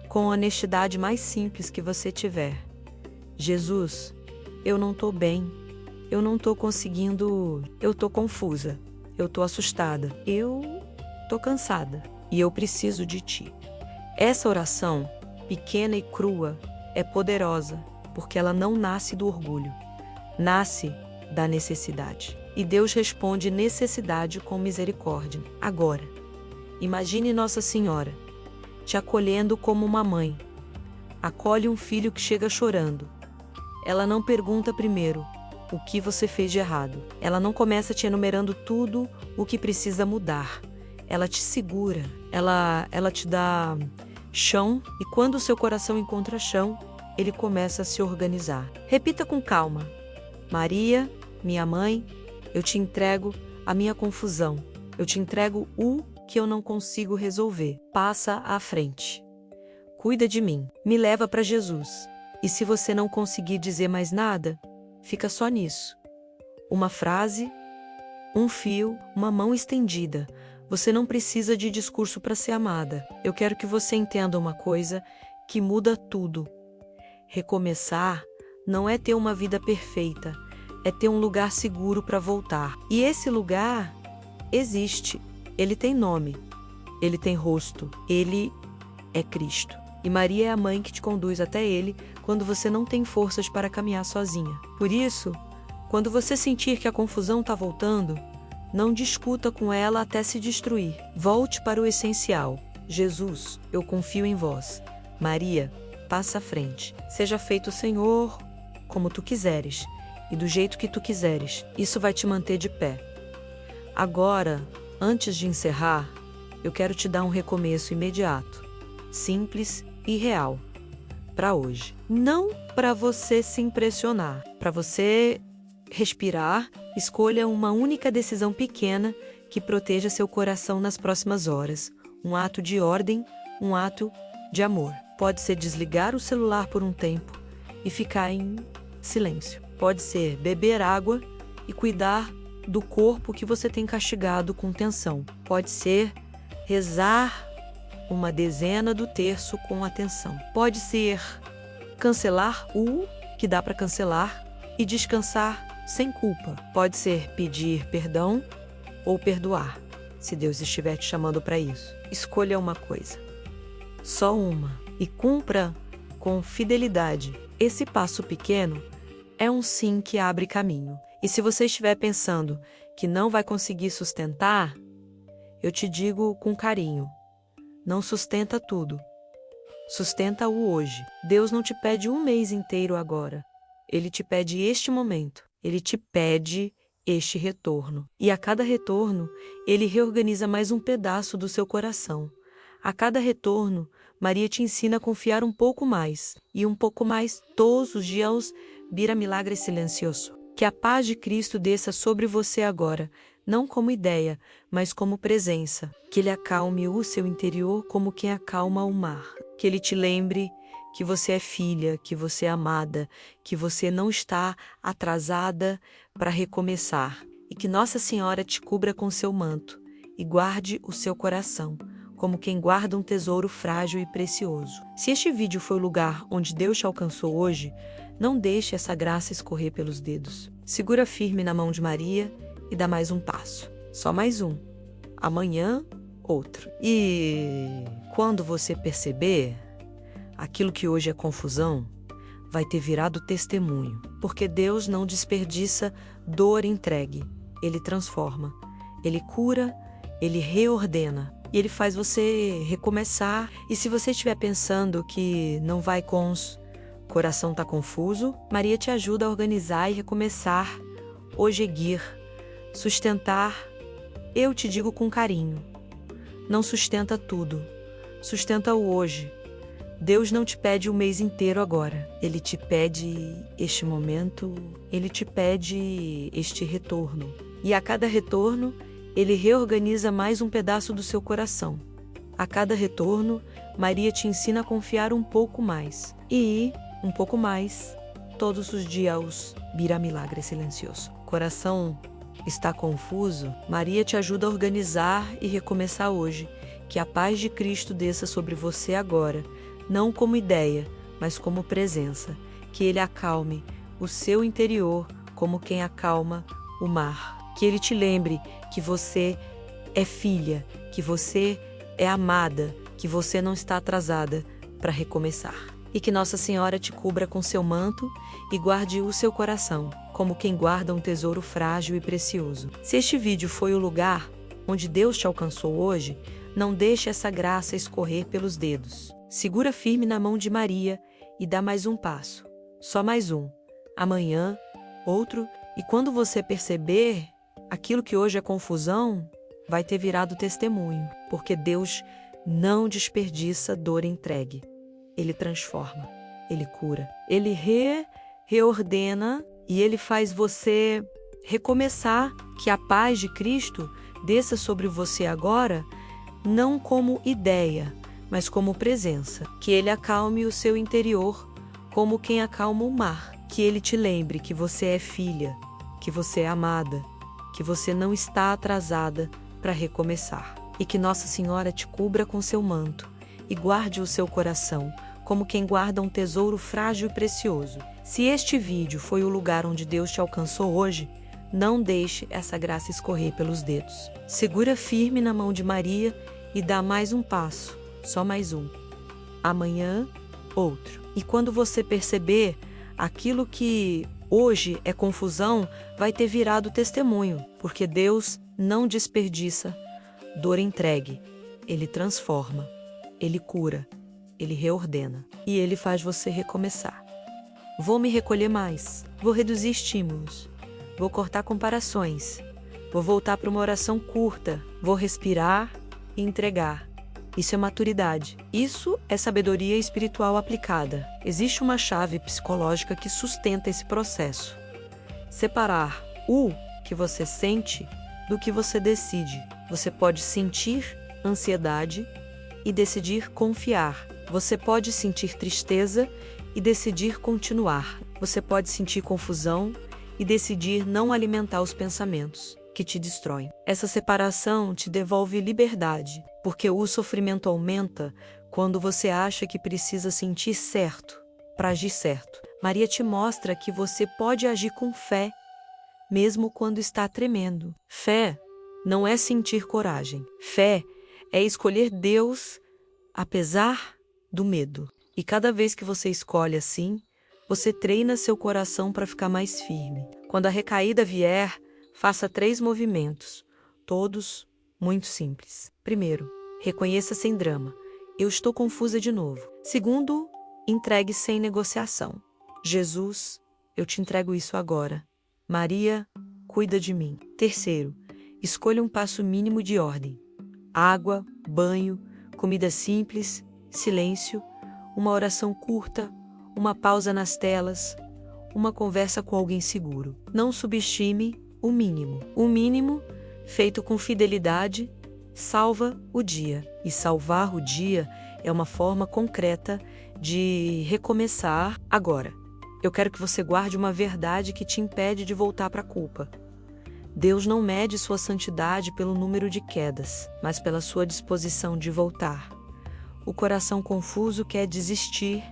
com a honestidade mais simples que você tiver: Jesus, eu não estou bem, eu não estou conseguindo, eu estou confusa, eu estou assustada, eu estou cansada e eu preciso de Ti. Essa oração, pequena e crua, é poderosa, porque ela não nasce do orgulho, nasce da necessidade. E Deus responde necessidade com misericórdia. Agora, imagine Nossa Senhora te acolhendo como uma mãe. Acolhe um filho que chega chorando. Ela não pergunta primeiro o que você fez de errado. Ela não começa te enumerando tudo o que precisa mudar. Ela te segura, ela te dá chão, e quando o seu coração encontra chão, ele começa a se organizar. Repita com calma: Maria, minha mãe, eu te entrego a minha confusão. Eu te entrego o que eu não consigo resolver. Passa à frente. Cuida de mim. Me leva para Jesus. E se você não conseguir dizer mais nada, fica só nisso. Uma frase, um fio, uma mão estendida. Você não precisa de discurso para ser amada. Eu quero que você entenda uma coisa que muda tudo. Recomeçar não é ter uma vida perfeita, é ter um lugar seguro para voltar. E esse lugar existe. Ele tem nome, ele tem rosto, ele é Cristo. E Maria é a mãe que te conduz até ele quando você não tem forças para caminhar sozinha. Por isso, quando você sentir que a confusão está voltando, não discuta com ela até se destruir. Volte para o essencial. Jesus, eu confio em vós. Maria, passa à frente. Seja feito, Senhor, como tu quiseres e do jeito que tu quiseres. Isso vai te manter de pé. Agora, antes de encerrar, eu quero te dar um recomeço imediato, simples e real, para hoje. Não para você se impressionar, para você respirar. Escolha uma única decisão pequena que proteja seu coração nas próximas horas. Um ato de ordem, um ato de amor. Pode ser desligar o celular por um tempo e ficar em silêncio. Pode ser beber água e cuidar do corpo que você tem castigado com tensão. Pode ser rezar uma dezena do terço com atenção. Pode ser cancelar o que dá para cancelar e descansar sem culpa. Pode ser pedir perdão ou perdoar, se Deus estiver te chamando para isso. Escolha uma coisa, só uma, e cumpra com fidelidade. Esse passo pequeno é um sim que abre caminho. E se você estiver pensando que não vai conseguir sustentar, eu te digo com carinho, não sustenta tudo. Sustenta o hoje. Deus não te pede um mês inteiro agora. Ele te pede este momento. Ele te pede este retorno. E a cada retorno, Ele reorganiza mais um pedaço do seu coração. A cada retorno, Maria te ensina a confiar um pouco mais. E um pouco mais todos os dias vira milagre silencioso. Que a paz de Cristo desça sobre você agora, não como ideia, mas como presença. Que Ele acalme o seu interior como quem acalma o mar. Que Ele te lembre que você é filha, que você é amada, que você não está atrasada para recomeçar. E que Nossa Senhora te cubra com seu manto e guarde o seu coração, como quem guarda um tesouro frágil e precioso. Se este vídeo foi o lugar onde Deus te alcançou hoje, não deixe essa graça escorrer pelos dedos. Segura firme na mão de Maria e dá mais um passo. Só mais um. Amanhã, outro. E quando você perceber, aquilo que hoje é confusão vai ter virado testemunho. Porque Deus não desperdiça dor entregue. Ele transforma, Ele cura, Ele reordena. E Ele faz você recomeçar. E se você estiver pensando que não vai com os coração está confuso, Maria te ajuda a organizar e recomeçar, ojeguir, sustentar. Eu te digo com carinho, não sustenta tudo, sustenta o hoje. Deus não te pede o mês inteiro agora, Ele te pede este momento, Ele te pede este retorno. E a cada retorno, Ele reorganiza mais um pedaço do seu coração. A cada retorno, Maria te ensina a confiar um pouco mais. E um pouco mais, todos os dias vira milagre silencioso. Coração está confuso? Maria te ajuda a organizar e recomeçar hoje. Que a paz de Cristo desça sobre você agora, não como ideia, mas como presença. Que Ele acalme o seu interior como quem acalma o mar. Que Ele te lembre que você é filha, que você é amada, que você não está atrasada para recomeçar. E que Nossa Senhora te cubra com seu manto e guarde o seu coração, como quem guarda um tesouro frágil e precioso. Se este vídeo foi o lugar onde Deus te alcançou hoje, não deixe essa graça escorrer pelos dedos. Segura firme na mão de Maria e dá mais um passo. Só mais um. Amanhã, outro. E quando você perceber, aquilo que hoje é confusão vai ter virado testemunho, porque Deus não desperdiça dor entregue. Ele transforma, Ele cura, Ele reordena e Ele faz você recomeçar. Que a paz de Cristo desça sobre você agora, não como ideia, mas como presença. Que Ele acalme o seu interior como quem acalma o mar. Que Ele te lembre que você é filha, que você é amada, que você não está atrasada para recomeçar. E que Nossa Senhora te cubra com seu manto e guarde o seu coração, como quem guarda um tesouro frágil e precioso. Se este vídeo foi o lugar onde Deus te alcançou hoje, não deixe essa graça escorrer pelos dedos. Segura firme na mão de Maria e dá mais um passo, só mais um. Amanhã, outro. E quando você perceber, aquilo que hoje é confusão vai ter virado testemunho, porque Deus não desperdiça dor entregue. Ele transforma, Ele cura, Ele reordena e Ele faz você recomeçar. Vou me recolher mais, vou reduzir estímulos, vou cortar comparações, vou voltar para uma oração curta, vou respirar e entregar. Isso é maturidade. Isso é sabedoria espiritual aplicada. Existe uma chave psicológica que sustenta esse processo. Separar o que você sente do que você decide. Você pode sentir ansiedade e decidir confiar. Você pode sentir tristeza e decidir continuar. Você pode sentir confusão e decidir não alimentar os pensamentos que te destroem. Essa separação te devolve liberdade, porque o sofrimento aumenta quando você acha que precisa sentir certo para agir certo. Maria te mostra que você pode agir com fé, mesmo quando está tremendo. Fé não é sentir coragem. Fé é escolher Deus apesar do medo. E cada vez que você escolhe assim, você treina seu coração para ficar mais firme. Quando a recaída vier, faça 3 movimentos, todos muito simples. Primeiro, reconheça sem drama. Eu estou confusa de novo. Segundo, entregue sem negociação. Jesus, eu te entrego isso agora. Maria, cuida de mim. Terceiro, escolha um passo mínimo de ordem. Água, banho, comida simples, silêncio, uma oração curta, uma pausa nas telas, uma conversa com alguém seguro. Não subestime o mínimo. O mínimo, feito com fidelidade, salva o dia. E salvar o dia é uma forma concreta de recomeçar agora. Eu quero que você guarde uma verdade que te impede de voltar para a culpa. Deus não mede sua santidade pelo número de quedas, mas pela sua disposição de voltar. O coração confuso quer desistir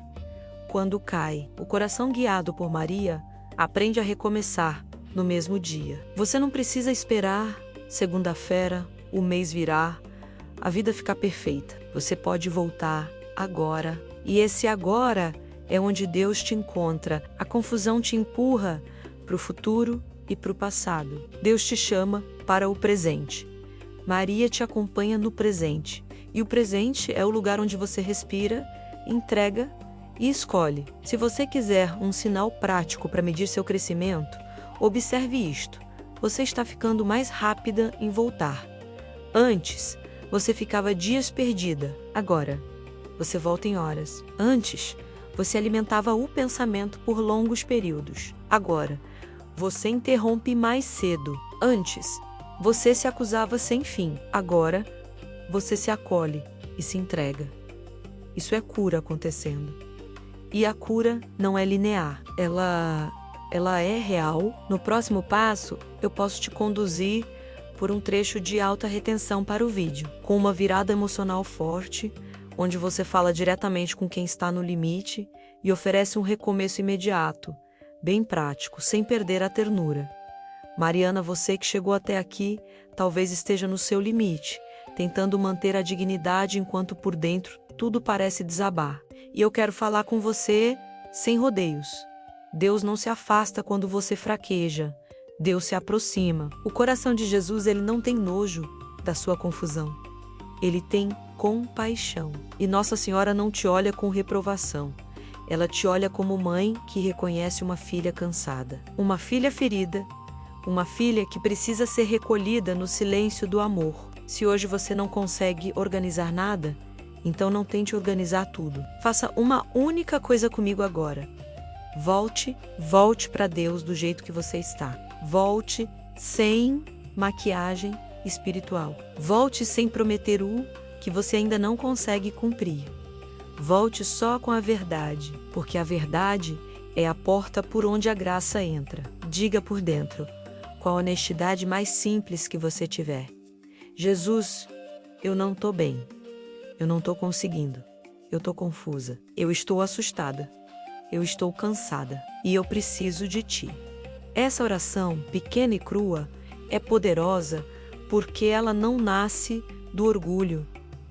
quando cai. O coração guiado por Maria aprende a recomeçar no mesmo dia. Você não precisa esperar segunda-feira, o mês virar, a vida ficar perfeita. Você pode voltar agora. E esse agora é onde Deus te encontra. A confusão te empurra para o futuro e para o passado. Deus te chama para o presente. Maria te acompanha no presente. E o presente é o lugar onde você respira, entrega e escolhe. Se você quiser um sinal prático para medir seu crescimento, observe isto. Você está ficando mais rápida em voltar. Antes, você ficava dias perdida. Agora, você volta em horas. Antes, você alimentava o pensamento por longos períodos. Agora, você interrompe mais cedo. Antes, você se acusava sem fim. Agora, você se acolhe e se entrega. Isso é cura acontecendo. E a cura não é linear. Ela é real. No próximo passo, eu posso te conduzir por um trecho de alta retenção para o vídeo, com uma virada emocional forte, onde você fala diretamente com quem está no limite e oferece um recomeço imediato, bem prático, sem perder a ternura. Mariana, você que chegou até aqui, talvez esteja no seu limite, tentando manter a dignidade enquanto por dentro tudo parece desabar. E eu quero falar com você sem rodeios. Deus não se afasta quando você fraqueja. Deus se aproxima. O coração de Jesus, ele não tem nojo da sua confusão. Ele tem compaixão. E Nossa Senhora não te olha com reprovação. Ela te olha como mãe que reconhece uma filha cansada. Uma filha ferida. Uma filha que precisa ser recolhida no silêncio do amor. Se hoje você não consegue organizar nada, então não tente organizar tudo. Faça uma única coisa comigo agora. Volte para Deus do jeito que você está. Volte sem maquiagem espiritual. Volte sem prometer o que você ainda não consegue cumprir. Volte só com a verdade, porque a verdade é a porta por onde a graça entra. Diga por dentro: com a honestidade mais simples que você tiver. Jesus, eu não estou bem. Eu não estou conseguindo. Eu estou confusa. Eu estou assustada. Eu estou cansada. E eu preciso de ti. Essa oração, pequena e crua, é poderosa porque ela não nasce do orgulho,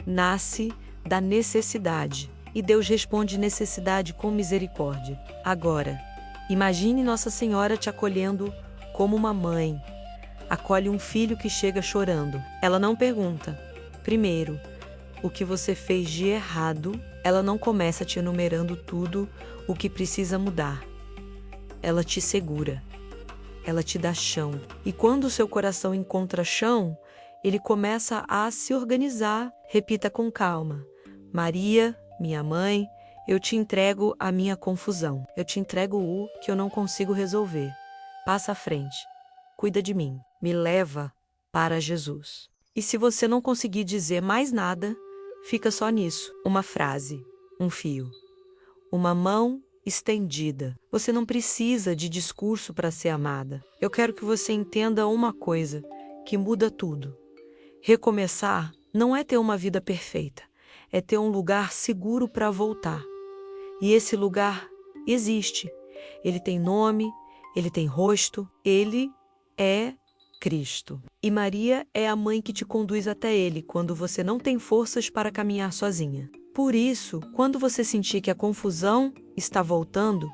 nasce da necessidade. E Deus responde necessidade com misericórdia. Agora, imagine Nossa Senhora te acolhendo como uma mãe. Acolhe um filho que chega chorando. Ela não pergunta, primeiro, o que você fez de errado. Ela não começa te enumerando tudo o que precisa mudar. Ela te segura. Ela te dá chão. E quando o seu coração encontra chão, ele começa a se organizar. Repita com calma. Maria, minha mãe, eu te entrego a minha confusão. Eu te entrego o que eu não consigo resolver. Passa à frente. Cuida de mim. Me leva para Jesus. E se você não conseguir dizer mais nada, fica só nisso. Uma frase, um fio, uma mão estendida. Você não precisa de discurso para ser amada. Eu quero que você entenda uma coisa que muda tudo. Recomeçar não é ter uma vida perfeita, é ter um lugar seguro para voltar. E esse lugar existe. Ele tem nome, ele tem rosto, ele é Cristo. E Maria é a mãe que te conduz até ele quando você não tem forças para caminhar sozinha. Por isso, quando você sentir que a confusão está voltando,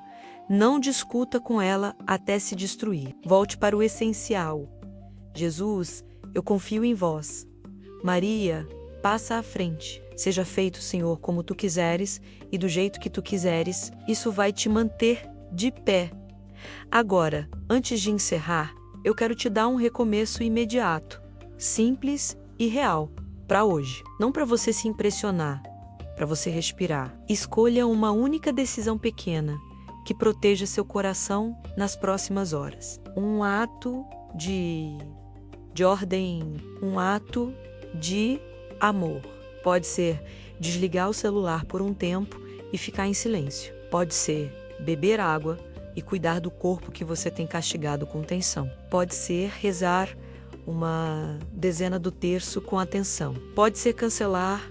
não discuta com ela até se destruir. Volte para o essencial. Jesus, eu confio em vós. Maria, passa à frente. Seja feito, Senhor, como tu quiseres e do jeito que tu quiseres. Isso vai te manter de pé. Agora, antes de encerrar, eu quero te dar um recomeço imediato, simples e real, para hoje. Não para você se impressionar, para você respirar. Escolha uma única decisão pequena que proteja seu coração nas próximas horas. Um ato de ordem, um ato de amor. Pode ser desligar o celular por um tempo e ficar em silêncio. Pode ser beber água e cuidar do corpo que você tem castigado com tensão. Pode ser rezar uma dezena do terço com atenção. Pode ser cancelar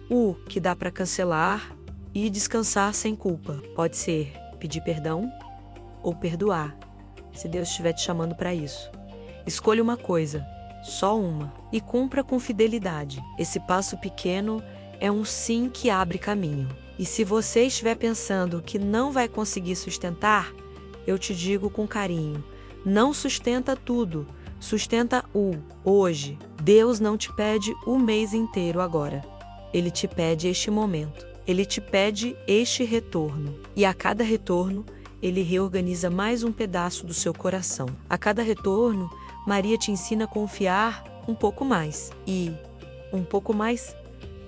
o que dá para cancelar e descansar sem culpa. Pode ser pedir perdão ou perdoar, se Deus estiver te chamando para isso. Escolha uma coisa, só uma, e cumpra com fidelidade. Esse passo pequeno é um sim que abre caminho. E se você estiver pensando que não vai conseguir sustentar, eu te digo com carinho, não sustenta tudo, sustenta hoje. Deus não te pede o mês inteiro agora. Ele te pede este momento. Ele te pede este retorno. E a cada retorno, ele reorganiza mais um pedaço do seu coração. A cada retorno, Maria te ensina a confiar um pouco mais. E um pouco mais,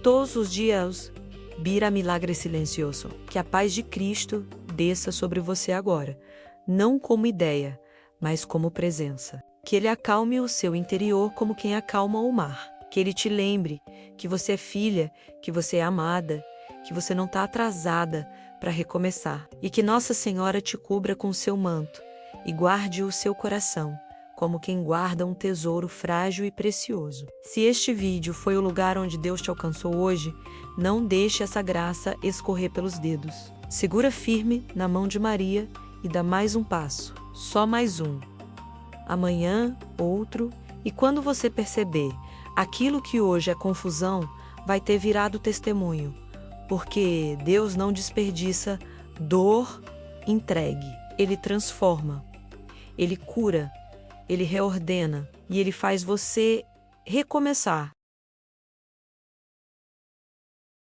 todos os dias, vira milagre silencioso. Que a paz de Cristo desça sobre você agora. Não como ideia, mas como presença. Que ele acalme o seu interior como quem acalma o mar. Que ele te lembre que você é filha, que você é amada, que você não está atrasada para recomeçar. E que Nossa Senhora te cubra com seu manto e guarde o seu coração, como quem guarda um tesouro frágil e precioso. Se este vídeo foi o lugar onde Deus te alcançou hoje, não deixe essa graça escorrer pelos dedos. Segura firme na mão de Maria e dá mais um passo, só mais um. Amanhã, outro, e quando você perceber, aquilo que hoje é confusão vai ter virado testemunho, porque Deus não desperdiça dor entregue. Ele transforma, Ele cura, Ele reordena e Ele faz você recomeçar.